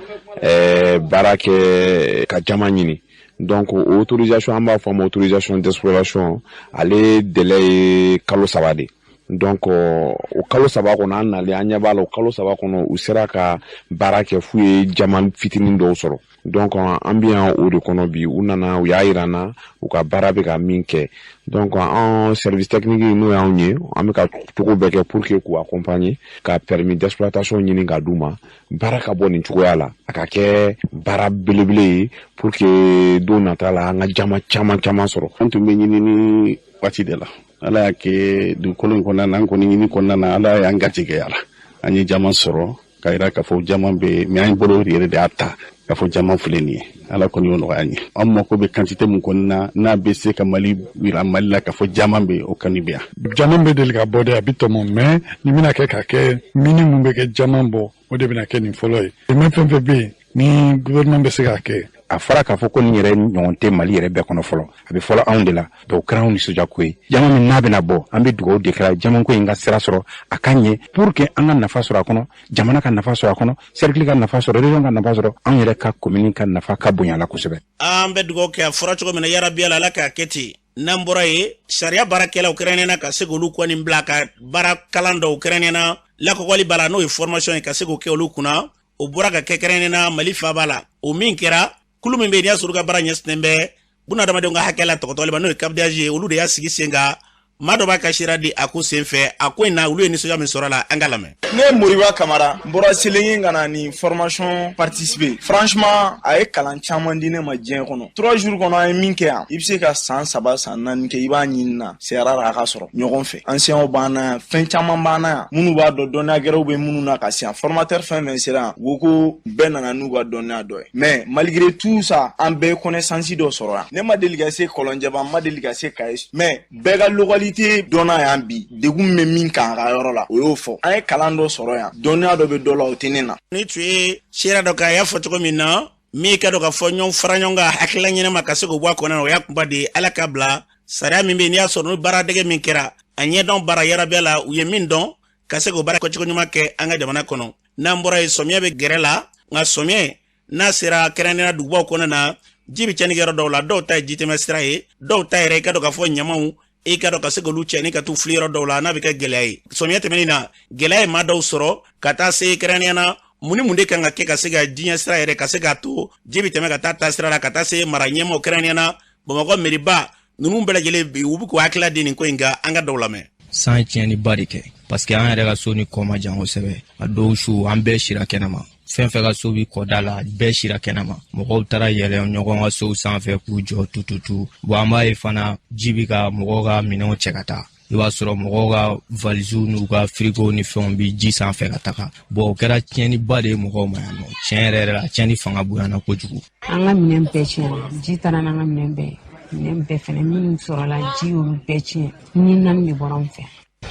baara kɛ ka jama ɲini donc autorisation an b'a fɔ a ma autorisation d'exploration ale délai ye kalo 3 de donc o kalo 3 kɔnɔ an nalen an ɲɛ b'a la o kalo 3 kɔnɔ u sera ka baara kɛ f'u ye jama fitinin dɔw sɔrɔ donc an bɛ yan o de kɔnɔ bi u nana u y'a yira na u ka baara bɛ ka min kɛ donc an service technique n'o y'anw ye an bɛ ka cogo bɛɛ kɛ pour que k'u accompagner ka permis d'exploitation ɲini ka d'u ma baara ka bɔ nin cogoya la a ka kɛ baara belebele ye pour que don nata la an ka jama caman sɔrɔ. An tun bɛ ɲini ni waati de la ala y'a kɛ dugukolo in kɔnɔna na an kɔni ɲini kɔnɔna na ala y'an gatigɛ a la an ye jama sɔrɔ k'a yira k'a fɔ jama bɛ mais an bolo yɛrɛ de y'a ta k'a fɔ jama filɛ nin ye ala kɔni y'o nɔgɔya an ye an mako bɛ quantité min kɔni na n'a bɛ se ka Mali yira Mali la k'a fɔ jama bɛ o kani bɛ yan. Jama bɛ deli ka bɔ de a bɛ tɔmɔ mais ni bɛna kɛ ka kɛ mini mun bɛ kɛ jama bɔ o de bɛna kɛ nin fɔlɔ ye mais fɛn fɛn bɛ yen ni gouvernement bɛ se k'a kɛ a fɔra k'a fɔ ko nin yɛrɛ ɲɔgɔn tɛ Mali yɛrɛ bɛɛ kɔnɔ fɔlɔ a bɛ fɔlɔ anw de la donc o kɛra anw nisɔndiya ko ye jama min n'a bɛna bɔ an bɛ dugawu de kɛra jama ko in ka sira sɔrɔ a ka ɲɛ pour que an ka nafa sɔrɔ a kɔnɔ jamana ka nafa sɔrɔ a kɔnɔ cercle ka nafa sɔrɔ région ka nafa sɔrɔ anw yɛrɛ ka commune ka nafa ka bonya la kosɛbɛ. An bɛ dugawu kɛ a fɔra cogo min na yarabi ala k'a kɛ ten n'an bɔra ye sariya baarakɛlaw kɛrɛnkɛrɛnnen ka se k'olu kɔni bila ka baara kalan dɔw kɛrɛnkɛrɛnnen lakɔkɔli b'a la n'o ye formation ye ka se k'o kɛ olu kunna o bɔra ka kɛ kɛrɛnkɛrɛnnen Mali fa b'a la o min kɛra kulu min bɛ n'i y'a sɔrɔ ka baara ɲɛsinnen bɛ bunadamadenw ka hakɛ la tɔgɔtɔli ma n'o ye CAPDAG ye olu de y'a sigi sen kan maa dɔ b'a ka sira di a ko sen fɛ a ko in na olu ye nisɔndiya min sɔrɔ a la an ka lamɛn. Ne Moriba Kamara n bɔra Selengi ka na ni formation participer franchement a ye kalan caman di ne ma diɲɛ kɔnɔ 3 jours kɔnɔ an ye min kɛ yan i bɛ se ka san 3 san 4 kɛ i b'a ɲini na c'est rare a ka sɔrɔ ɲɔgɔn fɛ anciens b'an na yan fɛn caman b'an na yan minnu b'a dɔn dɔnniya gɛrɛw bɛ minnu na ka se yan formateur fɛn fɛn sera yan u ko bɛɛ nana n'u ka dɔnniya dɔ ye mais malgré tout ça an bɛɛ connaissance dɔ sɔrɔ yan ne ma deli ka se Kɔlɔnjɛba ma deli ka se Kaye mais bɛɛ ka localité dɔnna yan bi degun bɛ min kan a ka yɔrɔ la o y'o fɔ an ye kalan dɔ sɔrɔ yan dɔnniya dɔ bɛ dɔ la o tɛ ne na. Ni tun ye sira dɔ k'a y'a fɔ cogo min na min ka dɔ ka fɔ ɲɔgɔn fara ɲɔgɔn kan hakilila ɲɛnama ka se k'o bɔ a kɔnɔ na o y'a kunba de ala ka bila sariya min bɛ yen n'i y'a sɔrɔ ni baaradege min kɛra a ɲɛdɔn baara yarabiya la u ye min dɔn ka se k'o baara kɛcogo ɲuman kɛ an ka jamana kɔnɔ n'an bɔra yen sɔmiya bɛ gɛrɛ la nka sɔmiya n'a sera kɛrɛnkɛrɛnnenya dugubaw kɔnɔ na ji bɛ cɛnni kɛ yɔrɔ dɔw la dɔw ta ye jitɛmɛ sira ye dɔw ta yɛrɛ i ka dɔ ka fɔ ɲamaw i ka dɔ ka se k'olu cɛ ni ka t'u fili yɔrɔ dɔw la n'a bɛ kɛ gɛlɛya ye sɔmiya tɛmɛnen na gɛlɛya ye maa dɔw sɔrɔ ka taa se kɛrɛnkɛrɛnnenya na mun ni mun de kan ka kɛ ka se ka diɲɛ sira yɛrɛ ka se k'a to ji bɛ tɛmɛ ka taa taasira la ka taa se mara ɲɛmaw kɛrɛnkɛrɛnnenya na Bamakɔ mairie-ba ninnu bɛɛ lajɛlen bi u bɛ k'u hakilila di nin ko in kan an ka dɔw lamɛn. San tiɲɛniba de kɛ parce que an yɛrɛ ka so ni kɔ ma jan kosɛbɛ a dɔw su an bɛɛ sira kɛnɛma fɛn fɛn ka so bi kɔda la bɛɛ sira kɛnɛma mɔgɔw taara yɛlɛ ɲɔgɔn ka sow sanfɛ k'u jɔ tututu bon an b'a ye fana ji bi ka mɔgɔw ka minɛnw cɛ ka taa i b'a sɔrɔ mɔgɔw ka valiziw n'u ka frigo ni fɛnw bi ji sanfɛ ka taga bon o kɛra tiɲɛniba de ye mɔgɔw ma yan nɔ tiɲɛ yɛrɛ yɛrɛ la tiɲɛni fanga bonyana kojugu. An ka minɛn bɛɛ tiɲɛna ji taara n'an ka minɛn bɛɛ fɛnɛ minnu sɔrɔla ji y'olu bɛɛ tiɲɛ ni naani de bɔra an fɛ.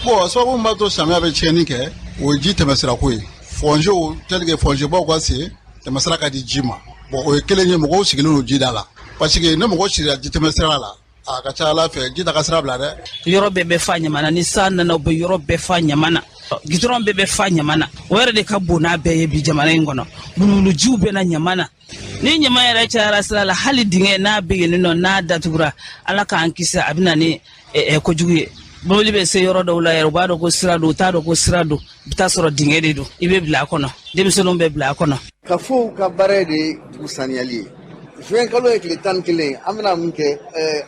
Bon sababu min b'a to samiya bɛ tiɲɛni kɛ o ye ji tɛmɛsirako ye fonzew tel que fonzebaw ka se tɛmɛsira ka di ji ma bon o ye kelen ye mɔgɔw sigilen don jida la parce que ne mɔgɔ sira ji tɛmɛsira la a ka ca ala fɛ ji ta ka sira bila dɛ. Yɔrɔ bɛɛ bɛ fa ɲama na ni san nana u bɛ yɔrɔ bɛɛ fa ɲama na gitɔrɔn bɛɛ bɛ fa ɲama na o yɛrɛ de ka bon n'a bɛɛ ye bi jamana in kɔnɔ wuluwulujiw bɛ na ɲama na ni ɲama yɛrɛ cayara sira la hali dingɛ n'a bɛ yen nɔ n'a datugura ala k'an kisi a bɛ na ni kojugu ye mobili bɛ se yɔrɔ dɔw la yɛrɛ u b'a dɔn ko sira don u t'a dɔn ko sira don i bɛ taa sɔrɔ dingɛ de don i bɛ bila a kɔnɔ denmisɛnninw bɛ bila a kɔnɔ. Kafow ka baara de dugu saniyali ye. Juin kalo ye tile 11 an bɛna mun kɛ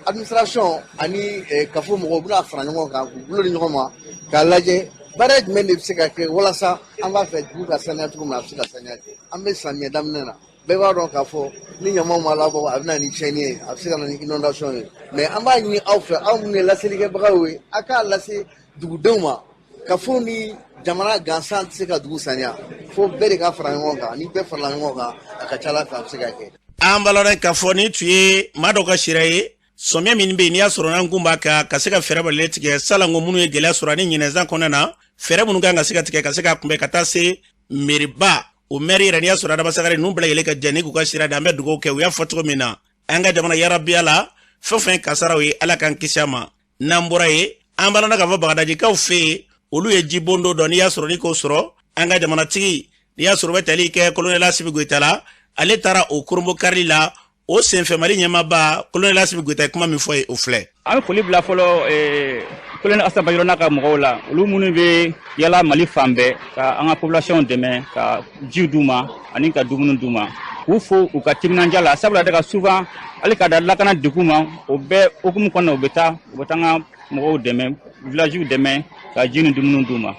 administration ani kafo mɔgɔw bɛna fara ɲɔgɔn kan k'u bolo di ɲɔgɔn ma k'a lajɛ baara jumɛn de bɛ se ka kɛ walasa an b'a fɛ dugu ka saniya cogo min na a bɛ se ka saniya kɛ. An bɛ samiyɛ daminɛ na bɛɛ b'a dɔn k'a fɔ ni ɲamaw ma labɔ a bɛ na ni tiɲɛni ye a bɛ se ka na ni inondation ye mais an b'a ɲini aw fɛ aw minnu ye laselikɛbagaw ye a k'a lase dugudenw ma kafo ni jamana gansan tɛ se ka dugu saniya fo bɛɛ de ka fara ɲɔgɔn kan ni bɛɛ farala ɲɔgɔn kan a ka ca Ala fɛ a bɛ se ka kɛ. An balɔrɔ k'a fɔ ni tun ye maa dɔ ka sira ye sɔmiya min bɛ yen n'i y'a sɔrɔ n'an kun b'a kan ka se ka fɛɛrɛ bali tigɛ salanko minnu ye gɛlɛya sɔrɔ ani ɲinɛnsan kɔnɔna na fɛɛrɛ minnu kan ka se ka tigɛ ka se ka kunbɛn ka taa se meriba o mɛri yɛrɛ n'i y'a sɔrɔ Adama Sagare ninnu bɛɛ lajɛlen ka jɛ ni k'u ka sira da an bɛ dugawu kɛ u y'a fɔ cogo min na an ka jamana yarabiya la fɛn fɛn kasaraw ye Ala k'an kisi a ma n'an bɔra ye an balɔrɔ k'a fɔ Bagadajikaw fɛ yen olu ye jibondo dɔ n'i y'a sɔrɔ ni k'o sɔrɔ an ka jamanatigi n'i y'a sɔrɔ bɛ tali kɛ Colonel Asibi Goyita la ale taara o korombo karili la o senfɛ Mali ɲɛmaaba Colonel Asibi Goyita ye kuma min fɔ ye o filɛ. An bɛ foli bila fɔlɔ Colonel Asaba Bayero n'a ka mɔgɔw la olu minnu bɛ yala Mali fan bɛɛ ka an ka population dɛmɛ ka jiw d'u ma ani ka dumuni d'u ma k'u fo u ka timinanja la sabula daga souvent hali ka da lakana degun ma o bɛɛ hukumu kɔnɔna u bɛ taa an ka mɔgɔw dɛmɛ villagew dɛmɛ ka ji ni dumuni d'u ma.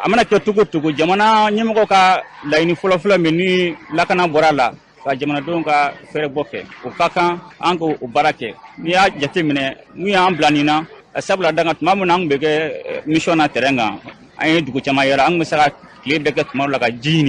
A mana kɛ cogo cogo jamana ɲɛmɔgɔ ka laɲini fɔlɔfɔlɔ min ni lakana bɔra la ka jamanadenw ka fɛɛrɛ bɔ kɛ o ka kan an k'o baara kɛ n'i y'a jateminɛ n'u y'an bila nin na sabula danga tuma min na an tun bɛ kɛ mission na terrain kan an ye dugu caman yɛrɛ an tun bɛ se ka tile bɛɛ kɛ tuma dɔ la ka ji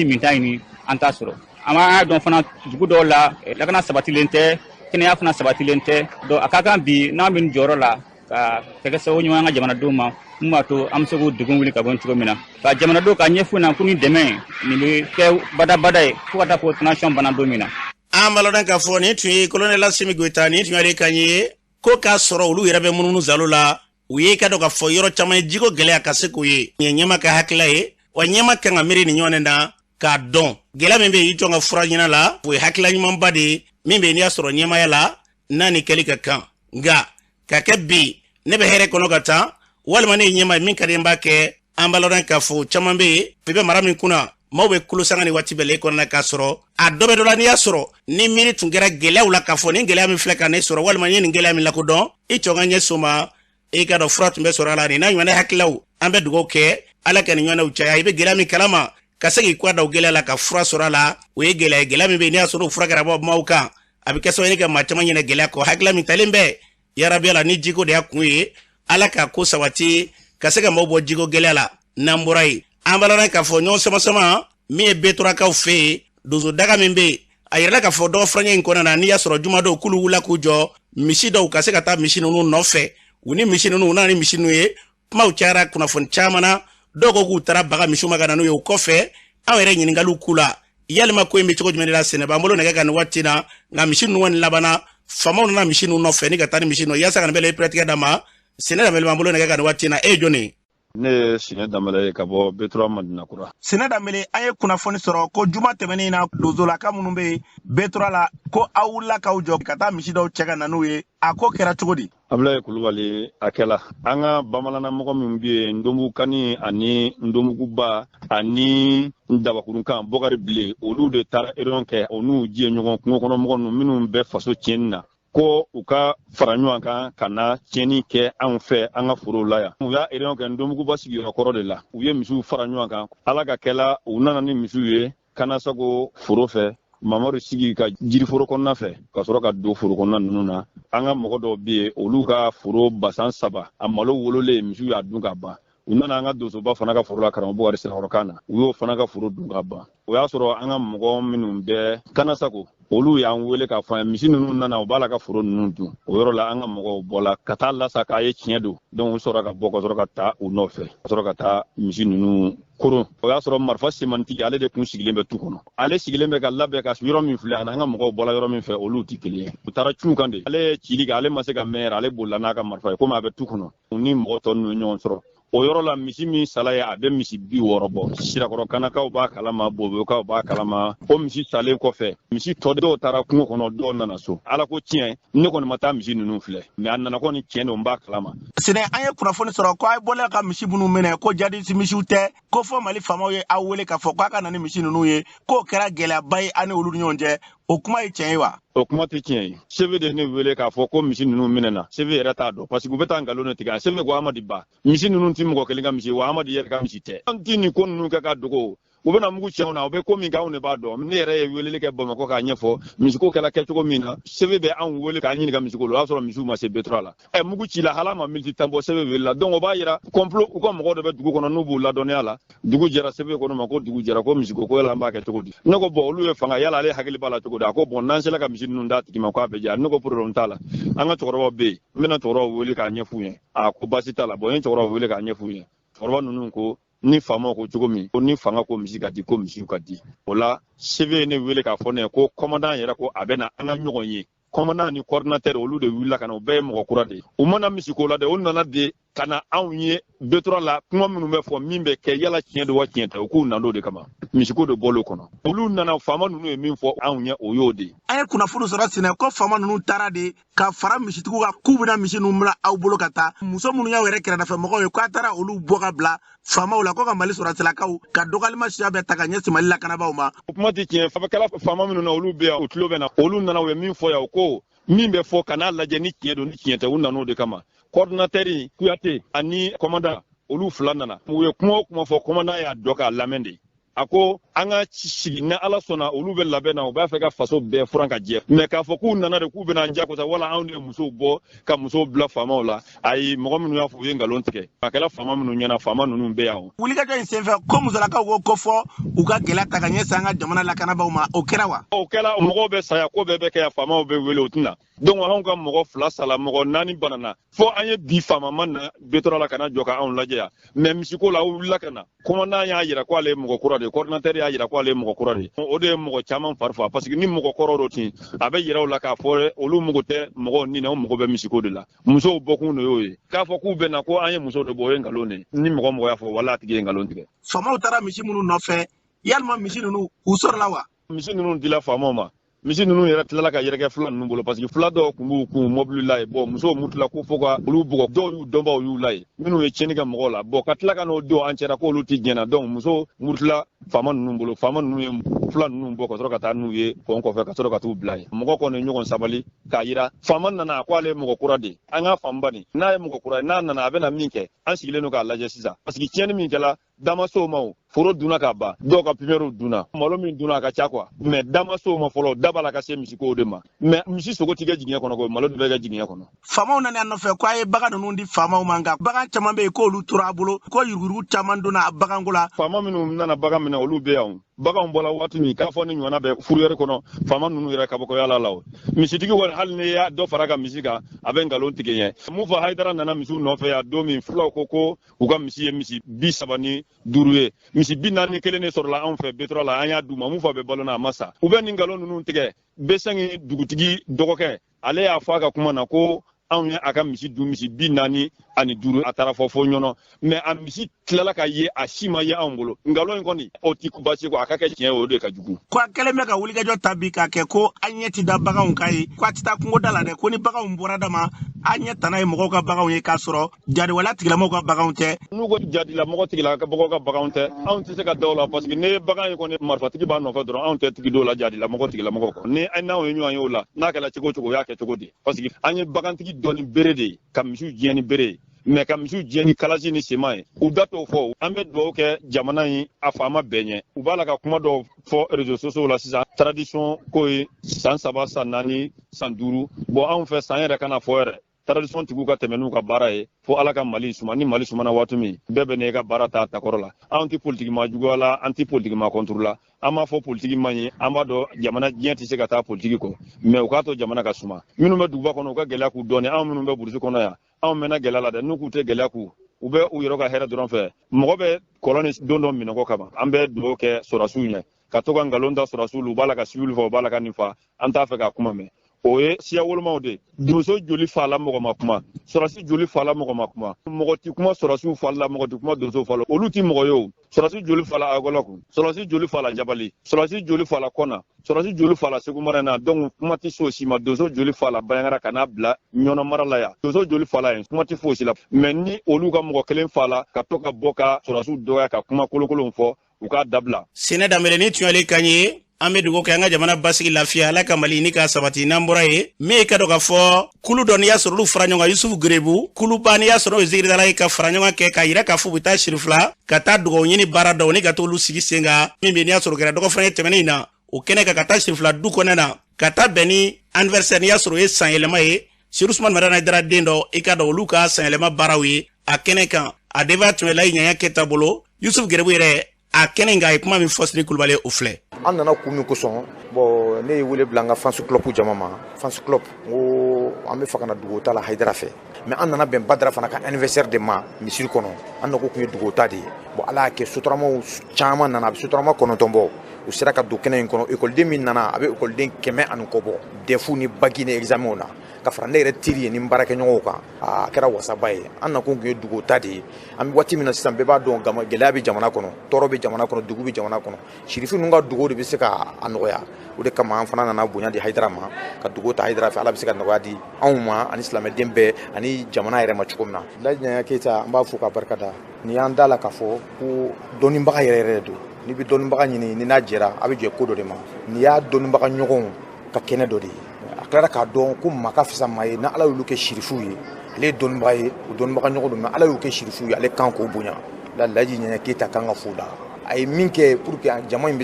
min ta ɲini an t'a sɔrɔ an b'a dɔn fana dugu dɔw la lakana sabatilen tɛ kɛnɛya fana sabatilen tɛ donc a ka kan bi n'an bɛ nin jɔyɔrɔ la ka kɛ sababu ɲuman an ka jamanadenw ma mun b'a to an bɛ se k'o degun wuli ka bɔ cogo min na ka jamanadenw ka ɲɛfɔ na ko ni dɛmɛ nin bɛ kɛ badabada ye fo ka taa fɔ transition banna don min na. An balɔrɔ k'a fɔ nin tun ye Colonel Asimi Goyita nin tun y'ale kan ye ko k'a sɔrɔ olu yɛrɛ bɛ munumunu zalo la u ye ka dɔn k'a fɔ yɔrɔ caman ye jiko gɛlɛya ka se k'o ye nin ye ɲɛma ka hakilila ye wa ɲɛma kan ka miiri nin ɲɔgɔn na k'a dɔn gɛlɛya min bɛ yen i jɔn ka fura ɲɛna la o ye hakilila ɲumanba de ye min bɛ yen n'i y'a sɔrɔ ɲɛmaya la n'a ni kɛli ka kan nka ka kɛ bi ne bɛ hɛrɛ kɔnɔ ka taa walima ne ye ɲɛma min ka di n b'a kɛ an balɔrɔ k'a fɔ caman bɛ yen i bɛ mara min kunna maaw bɛ kulosanga ni waati bɛɛ la e kɔnɔna k'a sɔrɔ a dɔ bɛ dɔ la n'i y'a sɔrɔ ni miiri tun kɛra gɛlɛyaw la k'a fɔ ni gɛlɛya min filɛ ka ne sɔrɔ walima n ye nin gɛlɛya min lakodɔn i cɔ ka ɲɛ so ma e ka dɔn fura tun bɛ sɔrɔ a la nin n'a ɲɔgɔnna hakililaw an bɛ dugawu kɛ Ala ka nin ɲɔgɔnnaw caya i bɛ gɛlɛya min kalama ka se k'i kɔ da o gɛlɛya la ka fura sɔrɔ a la o ye gɛlɛya ye gɛlɛya min bɛ yen n'i y'a sɔrɔ o fura kɛra bɔ maaw kan a bɛ kɛ sababu ye ka maa caman ɲɛna gɛlɛya kɔ hakilila min talen bɛ yarabiya la ni jiko de y'a kun ye Ala ka ko sabati ka se ka maaw bɔ jiko gɛlɛya la n'an bɔra yen an balɔrɔ k'a fɔ ɲɔgɔn sama min ye betorakaw fɛ yen donso daga min bɛ yen a yɛrɛla k'a fɔ dɔgɔ furancɛ in kɔnɔna na n'i y'a sɔrɔ juma dɔw k'olu wulila k'u jɔ misi dɔw ka se ka taa misi ninnu nɔfɛ u ni misi ninnu u nana ni misi ninnu ye kumaw cayara kunnafoni caman na dɔw ko k'u taara baga misiw ma ka na n'u ye o kɔfɛ anw yɛrɛ ɲininkaliw k'u la yalima ko in bɛ cogo jumɛn de la sɛnɛ b'an bolo nɛgɛ ka nin waati na nka misi ninnu kɔni labanna faamaw nana misi ninnu nɔfɛ ni ka taa ni misi ninnu yaasa ka nin bɛɛ la ipɛrɛtigɛ d'a ma sɛnɛ daminɛ b'an bolo nɛgɛ ka nin waati na e ye jɔn ye. Ne ye Sinɛ Danbɛlɛ ye ka bɔ Betura Madinakura. Sinɛ Danbɛlɛ an ye kunnafoni sɔrɔ ko juma tɛmɛnen na donsolaka minnu bɛ yen Betura la ko aw wulila k'aw jɔ ka taa misi dɔw cɛ ka na n'u ye a ko kɛra cogo di. Abulaye Kulubali a kɛla an ka bamanannamɔgɔ min bɛ yen Ndomukani ani Ndomukuba ani Dabakurunkan Bɔkari Bile olu de taara réunion kɛ o n'u diɲɛ ɲɔgɔn kungo kɔnɔ mɔgɔ ninnu minnu bɛ faso tiɲɛni na. Ko u ka fara ɲɔgɔn kan ka na tiɲɛni kɛ anw fɛ an ka forow la yan. U y'a réunion kɛ Ndomukuba sigiyɔrɔ kɔrɔ de la. U ye misiw fara ɲɔgɔn kan. Ala ka kɛla u nana ni misiw ye Kanasago foro fɛ. Mamadu sigi ka jiriforo kɔnɔna fɛ ka sɔrɔ ka don foro kɔnɔna ninnu na. An ka mɔgɔ dɔw bɛ yen olu ka foro basan 3 a malo wololen misiw y'a dun ka ban. U nana an ka donsoba fana ka foro la Karamɔgɔ Sirakɔrɔkan na. U y'o fana ka foro dun ka ban. O y'a sɔrɔ an ka mɔgɔ minnu bɛ Kanasago olu y'an wele k'a fɔ misi ninnu nana u b'a la ka foro ninnu dun o yɔrɔ la an ka mɔgɔw bɔla ka taa lasa k'a ye tiɲɛ don donc u sɔrɔ ka bɔ ka sɔrɔ ka taa u nɔfɛ ka sɔrɔ ka taa misi ninnu koron o y'a sɔrɔ marifa semantigi ale de kun sigilen bɛ tu kɔnɔ ale sigilen bɛ ka labɛn ka yɔrɔ min filɛ ani an ka mɔgɔw bɔla yɔrɔ min fɛ olu tɛ kelen ye u taara cun kan de ale ye cili kɛ ale ma se ka mɛn ale bolila n'a ka marifa ye komi a bɛ tu kɔnɔ u ni mɔgɔ tɔ ninnu ɲɔgɔn sɔrɔ o yɔrɔ la misi min sala ye a bɛ misi 60 bɔ sirakɔrɔ kanakaw b'a kalama bobokaw b'a kalama o misi salen kɔfɛ misi tɔ dɔw taara kungo kɔnɔ dɔw nana so ala ko tiɲɛ ne kɔni ma taa misi ninnu filɛ mais a nana kɔni tiɲɛ don b'a kalama sɛnɛ an ye kunnafoni sɔrɔ ko a ye bɔla ka misi minnu minɛ ko jadisi misiw tɛ ko fɔ mali faamaw ye aw wele k'a fɔ k'a ka na ni misi ninnu ye k'o kɛra gɛlɛyaba ye ani olu ni ɲɔgɔn cɛ o kuma ye tiɲɛ ye wa o kuma tɛ tiɲɛ ye sebe de ne wele k'a fɔ ko misi ninnu minɛna sebe yɛrɛ t'a dɔn parce que u bɛ taa nkalon de tigɛ sebe ko amadi ba misi ninnu tɛ mɔgɔ kelen ka misi wa amadi yɛrɛ ka misi tɛ an tɛ nin ko ninnu kɛ ka dogo u bɛna mugu cɛw na u bɛ ko min kɛ anw de b'a dɔn ne yɛrɛ ye weleli kɛ bamakɔ k'a ɲɛfɔ misiko kɛra kɛcogo min na sebe bɛ anw wele k'a ɲininka misiko la o y'a sɔrɔ misiw ma se betura la mugu ci la hala ma miniti 10 bɔ sebe wele la donc o b'a yira complot u ka mɔgɔ dɔ bɛ dugu kɔnɔ n'u b'u ladɔnniya la dugu jɛra sebe ko ne ma ko dugu jɛra ko misiko ko yala an b'a kɛ cogo di ne ko bon olu ye fanga yala ale hakili b'a la cogo di a ko bon n'an sela ka misi ninnu d'a tigi ma k'a bɛ diya ne ko problème t'a la an ka cɛkɔrɔbaw bɛ yen n bɛna cɛkɔrɔbaw wele k'a ɲɛf'u ɲɛ a ko baasi t'a la bon n ye cɛkɔrɔbaw wele k'a ɲɛf'u ɲɛ cɛkɔrɔba ninnu ko ni faamaw ko cogo min ko ni fanga ko misi ka di ko misiw ka di o la sebe ye ne wele k'a fɔ ne ye ko commandant yɛrɛ ko a bɛ na an ka ɲɔgɔn ye commandant ni coordinateur olu de wulila ka na o bɛɛ ye mɔgɔ kura de ye u mana misiko la de o nana de ka na anw ye betora la kuma minnu bɛ fɔ min bɛ kɛ yala tiɲɛ don wa tiɲɛ tɛ u k'u nana o de kama misiko de bɔl'o kɔnɔ olu nana faama ninnu ye min fɔ anw ɲɛ o y'o de ye an ye kunnafoni sɔrɔ sinɛ ko faama ninnu taara de ka fara misitigiw kan k'u bɛna misi ninnu bila aw bolo ka taa muso minnu y'aw yɛrɛ kɛrɛfɛ mɔgɔw ye k'a taara olu bɔ ka bila faamaw la ko ka mali sɔrɔsilakaw ka dɔgɔlima siya bɛɛ ta ka ɲɛsin mali lakanabaaw ma o kuma tɛ tiɲɛ fabakɛla faama minnu na olu bɛ yan u tulo bɛ na olu nana u ye min fɔ yan o ko min bɛ fɔ ka n'a lajɛ ni tiɲɛ don ni tiɲɛ tɛ u nana o de kama coordinateur Kuyate ani commandant olu fila nana u ye kuma o kuma fɔ commandant y'a dɔ k'a lamɛn de a ko an ka sigi ni ala sɔnna olu bɛ labɛn na u b'a fɛ ka faso bɛɛ furan ka jɛ mais k'a fɔ k'u nana de k'u bɛna an jagosa wala anw de ye musow bɔ ka musow bila faamaw la ayi mɔgɔ minnu y'a fɔ u ye nkalon tigɛ a kɛra faama minnu ɲɛna faama ninnu bɛ yan wulikajɔ in senfɛ ko musolakaw ko fɔ u ka gɛlɛya ta ka ɲɛsin an ka jamana lakanabaaw ma o kɛra wa o kɛra mɔgɔw bɛ saya ko bɛɛ bɛ kɛ yan faamaw bɛ wele o tɛna donc anw ka mɔgɔ 2 sala mɔgɔ 4 banana fo an ye bi faama ma na betora la ka na jɔ ka anw lajɛ yan mais misiko la u wulila ka na commandant y'a yira ko ale ye mɔgɔ kura de coordinateur y'a yira ko ale ye mɔgɔ kura de o de ye mɔgɔ caman farifa parce que ni mɔgɔ kɔrɔ dɔ tin a bɛ yira u la k'a fɔ olu mɔgɔ tɛ mɔgɔw ni na o mɔgɔ bɛ misiko de la musow bɔkun de y'o ye k'a fɔ k'u bɛ na ko an ye muso de bɔ o ye nkalon de ni mɔgɔ y'a fɔ wala a tigi ye nkalon tigɛ faamaw taara misi minnu nɔfɛ yalima misi ninnu u sɔrɔla wa misi ninnu dila faamaw ma misi ninnu yɛrɛ tilala ka yɛrɛkɛ fila ninnu bolo parce que fila dɔw tun b'u kun mobili la ye bon musow mutila ko fɔ ka olu bugɔ dɔw y'u dɔnbaw y'u la ye minnu ye tiɲɛni kɛ mɔgɔw la bon ka tila ka n'o don an cɛra k'olu tɛ diɲɛna donc musow mutila faama ninnu bolo faama ninnu ye fila ninnu bɔ ka sɔrɔ ka taa n'u ye kɔn kɔfɛ ka sɔrɔ ka t'u bila ye mɔgɔ kɔni ɲɔgɔn sabali k'a yira faama nana ko ale ye mɔgɔ kura de an k'a faamuba nin n'a ye mɔgɔ kura ye n'a nana a bɛna min kɛ an sigilen don k'a lajɛ sisan parce que tiɲɛni min kɛla damasow ma o foro dunna ka ban dɔw ka pipiniɛriw dunna malo min dunna a ka ca quoi mais damasow ma fɔlɔ daba la ka se misikow de ma mais misi sogo tɛ kɛ jigiɲɛ kɔnɔ ko malo de bɛ kɛ jigiɲɛ kɔnɔ faamaw nana yan nɔfɛ ko a ye bagan ninnu di faamaw ma nka bagan caman bɛ yen k'olu tora a bolo ko yuruguyurugu caman donna baganko la faama minnu nana bagan minɛ olu bɛ yan baganw bɔla waati min k'a fɔ ni ɲɔgɔnna bɛ furuyɛri kɔnɔ faama ninnu yɛrɛ kabakɔyala la o misitigi wari hali ni y'a dɔ fara ka misi kan a bɛ nkalon tigɛ ɲɛ mufa hayidara nana misiw nɔfɛ yan don min fulaw ko u ka misi ye misi 35 ye misi 41 de sɔrɔla anw fɛ betora la an y'a d'u ma mufa bɛ balo n'a ma sa u bɛ nin nkalon ninnu tigɛ besɛngi dugutigi dɔgɔkɛ ale y'a fɔ a ka kuma na ko anw ye a ka misi dun misi 45 a taara fɔ ɲɔnɔ mais a misi tilala ka ye a si ma ye anw bolo nkalon in kɔni o tɛ basi ko a ka kɛ tiɲɛ o de ka jugu ko a kɛlen bɛ ka wulikajɔ ta bi k'a kɛ ko an ɲɛ tɛ da baganw kan ye ko a tɛ taa kungoda la dɛ ko ni baganw bɔra dama an ɲɛ tana ye mɔgɔw ka baganw ye k'a sɔrɔ jadiwala tigilamɔgɔw ka baganw tɛ n'u ko jadilamɔgɔ tigilamɔgɔw ka baganw tɛ anw tɛ se ka da o la parce que ne bagan ye kɔni marifatigi b'a nɔfɛ dɔrɔn anw tɛ tigi dɔw la jadilamɔgɔ tigilamɔgɔ kɔ ni n'anw ye ɲɔgɔn ye o la n'a kɛra cogo o cogo o y'a kɛ cogo di parce que an ye bagantigi dɔ ni bere de ye ka misiw diɲɛ ni bere ye mais ka misiw diɲɛ ni kalasi ni seman ye u da t'o fɔ an bɛ dugawu kɛ jamana in a faama bɛɛ ɲɛ u b'a la ka kuma dɔw fɔ réseaux sociaux la sisan tradition ko ye san 3 san 4 san 5 bon anw fɛ san yɛrɛ kana fɔ yɛrɛ tradition tigiw ka tɛmɛ n'u ka baara ye fo ala ka mali suma ni mali sumana waati min bɛɛ bɛ ne ka baara ta takɔrɔ la anw tɛ politiki ma juguya la an tɛ politiki ma contre la an b'a fɔ politiki man ɲi an b'a dɔn jamana diɲɛ tɛ se ka taa politiki kɔ mais u k'a to jamana ka suma minnu bɛ duguba kɔnɔ u ka gɛlɛya k'u dɔɔni anw minnu bɛ burusi kɔnɔ yan anw mɛnna gɛlɛya la dɛ n'u k'u tɛ gɛlɛya k'u u bɛ u yɛrɛ ka hɛrɛ dɔrɔn fɛ mɔgɔ bɛ kɔlɔn don dɔ minɛko kama an bɛ dugawu kɛ sɔrɔdasiw ɲɛ ka to ka nkalon da sɔrɔdasiw u b'a la ka civil fɔ u b'a la ka nin fɔ an t'a fɛ ka kuma mɛn o ye siya wolomaw de donso joli fala mɔgɔ ma kuma sɔrɔsi joli fala mɔgɔ ma kuma mɔgɔ ti kuma sɔrɔsiw fala mɔgɔ ti kuma donso fala olu ti mɔgɔ ye o sɔrɔsi joli fala agɔlɔku sɔrɔsi joli fala jabali sɔrɔsi joli fala kɔna sɔrɔsi joli fala segumara na donc kuma ti so si ma donso joli fala bayangara kana bila ɲɔnɔ mara la ya donso joli fala yen kuma ti fosi la mais ni olu ka mɔgɔ kelen fala ka to ka bɔ ka sɔrɔsiw dɔgɔya ka kuma kolokolon fɔ u k'a dabila sɛnɛ daminɛ tuyale kan ye an bɛ dugawu kɛ an ka jamana basigi lafiya ala ka mali ni ka sabati n'an bɔra ye min ye ka dɔ ka fɔ kulu dɔ n'i y'a sɔrɔ olu fara ɲɔgɔn kan yusufu gerebu kuluba n'i y'a sɔrɔ o ye zigiridala ye ka fara ɲɔgɔn kɛ k'a yira k'a fɔ u bɛ taa sirifila ka taa dugawu ɲini baara dɔw ni ka t'olu sigi sen kan min bɛ n'i y'a sɔrɔ kɛra dɔgɔfɛn ye tɛmɛnen in na o kɛnɛ kan ka taa sirifila du kɔnɛ na ka taa bɛn ni anniversaire n'i y'a sɔrɔ o ye san yɛlɛma ye Sir Usman Madana Aidara den dɔ i ka dɔn olu ka san yɛlɛma baaraw ye a kɛnɛ kan a deba tun ye layi ɲanya kɛta bolo Yusufu Gerebu yɛrɛ a kɛnɛ kan a ye kuma min fɔ Sidi Kulubali o filɛ an nana kun min kosɔn bon ne ye wele bila an ka fans club jama ma fans club ko an bɛ fɛ ka na dugawu ta la Haidara fɛ mais an nana bɛn Badara fana ka anniversaire de ma misiri kɔnɔ an na ko kun ye dugawu ta de ye bon ala y'a kɛ sotaramaw caman nana a bɛ sotarama 9 bɔ u sera ka don kɛnɛ in kɔnɔ école min nana a bɛ école 100 ani kɔ bɔ defu ni bagi ni examen na ka fara ne yɛrɛ teri ye ni baarakɛɲɔgɔnw kan a kɛra wasaba ye an na kun ye dugawu ta de ye an bɛ waati min na sisan bɛɛ b'a dɔn gɛlɛya bɛ jamana kɔnɔ tɔɔrɔ bɛ jamana kɔnɔ dugu bɛ jamana kɔnɔ sirifu ninnu ka dugawu de bɛ se ka a nɔgɔya o de kama an fana nana bonya di Haidara ma ka dugawu ta Haidara fɛ ala bɛ se ka nɔgɔya di anw ma ani silamɛden bɛɛ ani jamana yɛrɛ ma cogo min na Laji Keyita an b'a fo ka barika da ni y'an da la k'a fɔ ko dɔnnibaga yɛrɛ de don n'i bɛ dɔnnibaga ɲini ni n'a jɛra a bɛ jɛ ko dɔ de ma ni y'a dɔnnibaga ɲɔgɔnw ka kɛnɛ dɔ de ye a tilara k'a dɔn ko maa ka fisa maa ye na ala y'olu kɛ sirifuw ye ale ye dɔnnibaga ye o dɔnnibaga ɲɔgɔn don mais ala y'u kɛ sirifuw ye ale kan k'o bonya Laji Keyita kan ka fo la a ye min kɛ pour que jama min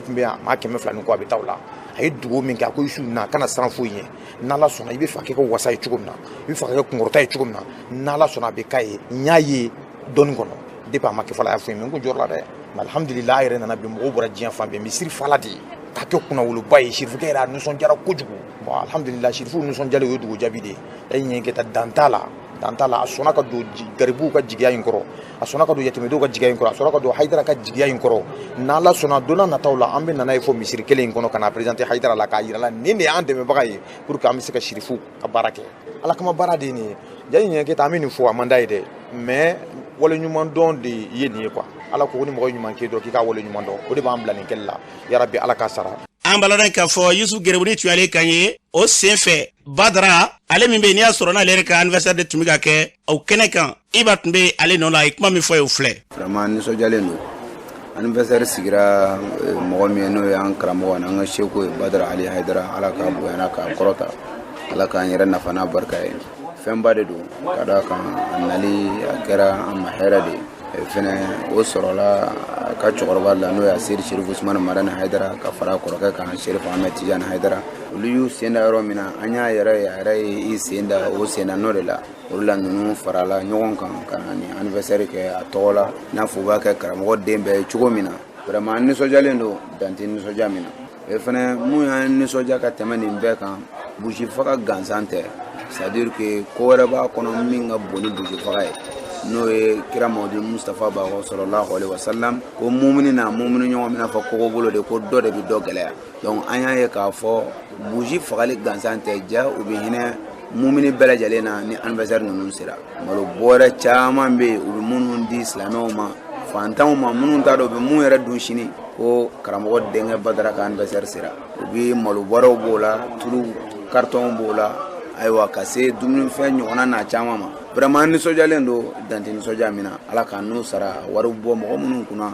tun bɛ yan maa 200 ni kɔ a bɛ taa o la a ye dugawu min kɛ a ko Yusu na kana siran foyi ɲɛ n'ala sɔnna i bɛ fɛ a kɛ ka wasa ye cogo min na i bɛ fɛ a kɛ kunkɔrɔta ye cogo min na n'ala sɔnna a bɛ k'a ye n y'a ye dɔnni kɔnɔ depuis a ma kɛ fɔlɔ a y'a fɔ n ye n ko jɔrɔ la dɛ mais alhamdulillah a yɛrɛ nana bi mɔgɔw bɔra diɲɛ fan bɛɛ misiri fala de k'a kɛ kunnawoloba ye sirifukɛ yɛrɛ a nisɔndiyara kojugu bon alhamdulillah sirifuw nisɔndiyalen o ye dugu jaabi de ye Laji Keyita dan t'a la a sɔnna ka don garibuw ka jigiya in kɔrɔ a sɔnna ka don yatimɛdenw ka jigiya in kɔrɔ a sɔnna ka don Haidara ka jigiya in kɔrɔ n'ala sɔnna don n'a nataw la an bɛ nana ye fɔ misiri kelen in kɔnɔ ka na présenter Haidara la k'a yira la nin de y'an dɛmɛbaga ye pour que an bɛ se ka sirifuw ka baara kɛ ala kama baara de ye nin ye Laji Keyita an bɛ nin fɔ a man d'a ye dɛ mais waleɲuman dɔn de ye nin ye quoi ala ko ni mɔgɔ ɲuman k'i dɔn k'i ka waleɲuman dɔn o de b'an bila nin kɛli la yarabi ala k'a sara an balada k'a fɔ Yusufu Gerebu ni tun y'ale kan ye o sen fɛ Badara ale min bɛ yen n'i y'a sɔrɔ n'ale yɛrɛ ka anniversaire de tun bɛ ka kɛ o kɛnɛ kan Iba tun bɛ ale nɔ la a ye kuma min fɔ ye o filɛ vraiment nisɔndiyalen don anniversaire sigira mɔgɔ min ye n'o ye an karamɔgɔ ani an ka seko ye Badara Ali Haidara ala k'a bonya n'a k'a kɔrɔta ala k'an yɛrɛ nafa n'a barika ye fɛnba de don ka d'a kan a nali a kɛra an ma hɛrɛ de ye fɛnɛ o sɔrɔla ka cɛkɔrɔba la n'o ye Seydi Sherif Usman Madani Haidara ka fara kɔrɔkɛ kan Sherif Ahmed Tidiane Haidara olu y'u sen da yɔrɔ min na an y'a yɛrɛ ye a yɛrɛ ye i sen da o sen da n'o de la olu la ninnu farala ɲɔgɔn kan ka na ni anniversaire kɛ a tɔgɔ la n'a fɔ u b'a kɛ karamɔgɔ den bɛɛ ye cogo min na vraiment an nisɔndiyalen don dan tɛ nisɔndiya min na fɛnɛ mun y'an nisɔndiya ka tɛmɛ nin bɛɛ kan burusi faga gansan tɛ c'est à dire que ko wɛrɛ b'a kɔnɔ min ka bon ni burusi faga ye n'o ye kira Mamadu Mustafa Bakɔ sallallahu alaihi wasallam ko mumini n'a mumini ɲɔgɔn mina fɔ kogo bolo de ko dɔ de bɛ dɔ gɛlɛya donc an y'a ye k'a fɔ burusi fagali gansan tɛ ja u bɛ hinɛ mumini bɛɛ lajɛlen na ni anniversaire ninnu sera malo bɔrɛ caman bɛ yen u bɛ minnu di silamɛw ma fantanw ma minnu t'a dɔn u bɛ mun yɛrɛ dun sini ko karamɔgɔ denkɛ Badara ka anniversaire sera u bɛ malo bɔrɛw b'o la tulu carton b'o la ayiwa ka se dumunifɛn ɲɔgɔnna n'a caman ma vraiment nisɔndiyalen don dan tɛ nisɔndiya min na ala ka n'u sara wari bɔ mɔgɔ minnu kunna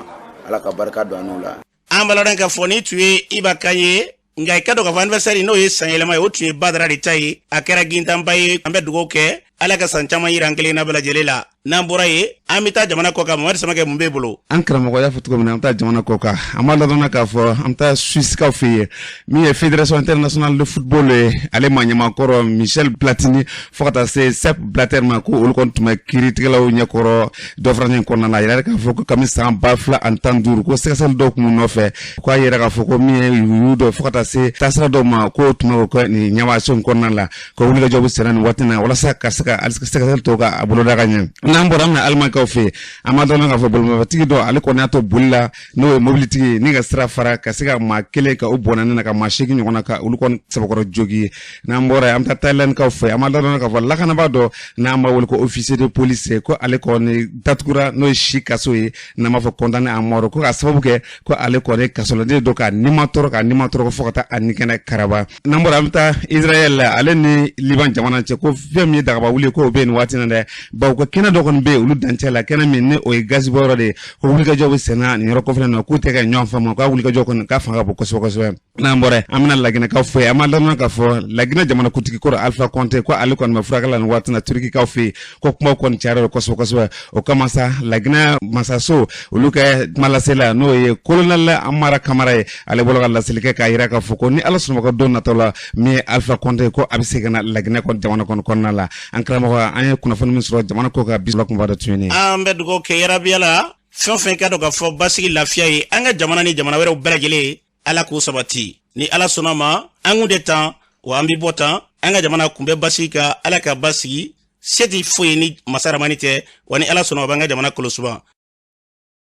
ala ka barika don a n'u la an balada ka fɔ ni tun ye Iba kan ye nka i ka dɔn ka fɔ anniversaire n'o ye san yɛlɛma ye o tun ye Badara de ta ye a kɛra gintanba ye an bɛ dugawu kɛ ala ka san caman yira an kelen na bɛɛ lajɛlen la n'an bɔra ye an bɛ taa jamana kɔ kan Mamadu Samakɛ mun b'e bolo an karamɔgɔ y'a fɔ cogo min na an bɛ taa jamana kɔ kan an b'a ladɔnna k'a fɔ an bɛ taa Suisse-kaw fɛ yen min ye Fédération Internationale de Football ye ale maɲamakɔrɔ Michel Platini fo ka taa se Sepp Blatter ma ko olu kɔni tun bɛ kiiritigɛlaw ɲɛkɔrɔ dɔ fana in kɔnɔna la a yɛrɛ k'a fɔ ko kabini san 2015 ko sɛgɛsɛgɛli dɔw tun nɔfɛ ko a yɛrɛ k'a fɔ ko min ye yuyu dɔ fo ka taa se taasira dɔw ma ko tun bɛ nin ɲɛmaso in kɔnɔna la ko wulikajɔ bɛ senna nin waati na walasa ka se ka ka sɛgɛsɛgɛli tɔ ka boloda ka ɲɛ n'an bɔra an bɛna alimankaw fɛ an b'a dɔn k'a fɔ bolomafɛtigi dɔ ale kɔni y'a to boli la n'o ye mobilitigi ni ka sira fara ka se ka maa kelen ka u bɔnna na ka maa 8 ɲɔgɔn na ka olu kɔni sabakɔrɔ jogi n'an bɔra an bɛ taa Thailandkaw fɛ an b'a dɔn k'a fɔ lakanabaa dɔ n'an b'a wele ko officier de police ko ale kɔni datugura n'o ye si kaso ye n'an b'a fɔ condamné à mort ko k'a sababu kɛ ko ale kɔni kasoladen dɔ ka nima tɔɔrɔ fo ka taa a nikɛnɛ karaba n'an bɔra an bɛ taa Israël la ale ni Liban jamana cɛ ko fɛn min ye dagaba wuli ko o bɛ yen nin waati na dɛ bawo ka kɛnɛ dɔ kɔni bɛ yen olu dancɛ la kɛnɛ min ni o ye gazibɔ yɔrɔ de ye ko wulikajɔ bɛ senna nin yɔrɔ kɔfɛ na k'u tɛ ka ɲɔgɔn faamu k'a wulikajɔ kɔni k'a fanga ka bon kosɛbɛ kosɛbɛ n'an bɔra an bɛna Laginɛkaw fɛ yen an b'a dɔn k'a fɔ Laginɛ jamana kuntigi kɔrɔ Alpha Conté ko ale kɔni bɛ furakɛla nin waati na Turkikaw fɛ yen ko kumaw kɔni cayara kosɛbɛ kosɛbɛ o kama sa Laginɛ masaso olu ka kuma lasela n'o ye colonel Amara Kamara ye ale bɔra ka laseli kɛ k'a yira k'a fɔ ko ni Ala sɔnna don nataw la min ye Alpha Conté ko a bɛ se ka na Laginɛ kɔni jamana kɔni kɔnɔna la an karamɔgɔ an ye kunnafoni min sɔrɔ jamana ko ka bisla kun b'a tuni an bɛ dugawu kɛ yarabiya la fɛn fɛn ka dɔn ka fɔ basigi lafiya ye an ka jamana ni jamana wɛrɛw bɛɛ lajɛlen Ala k'o sabati ni Ala sɔnna ma an kun de tan wa an bɛ bɔ tan an ka jamana kunbɛ basigi ka Ala ka basigi se tɛ foyi ni masaramani tɛ wa ni Ala sɔnna ma b'an ka jamana kɔlɔsiba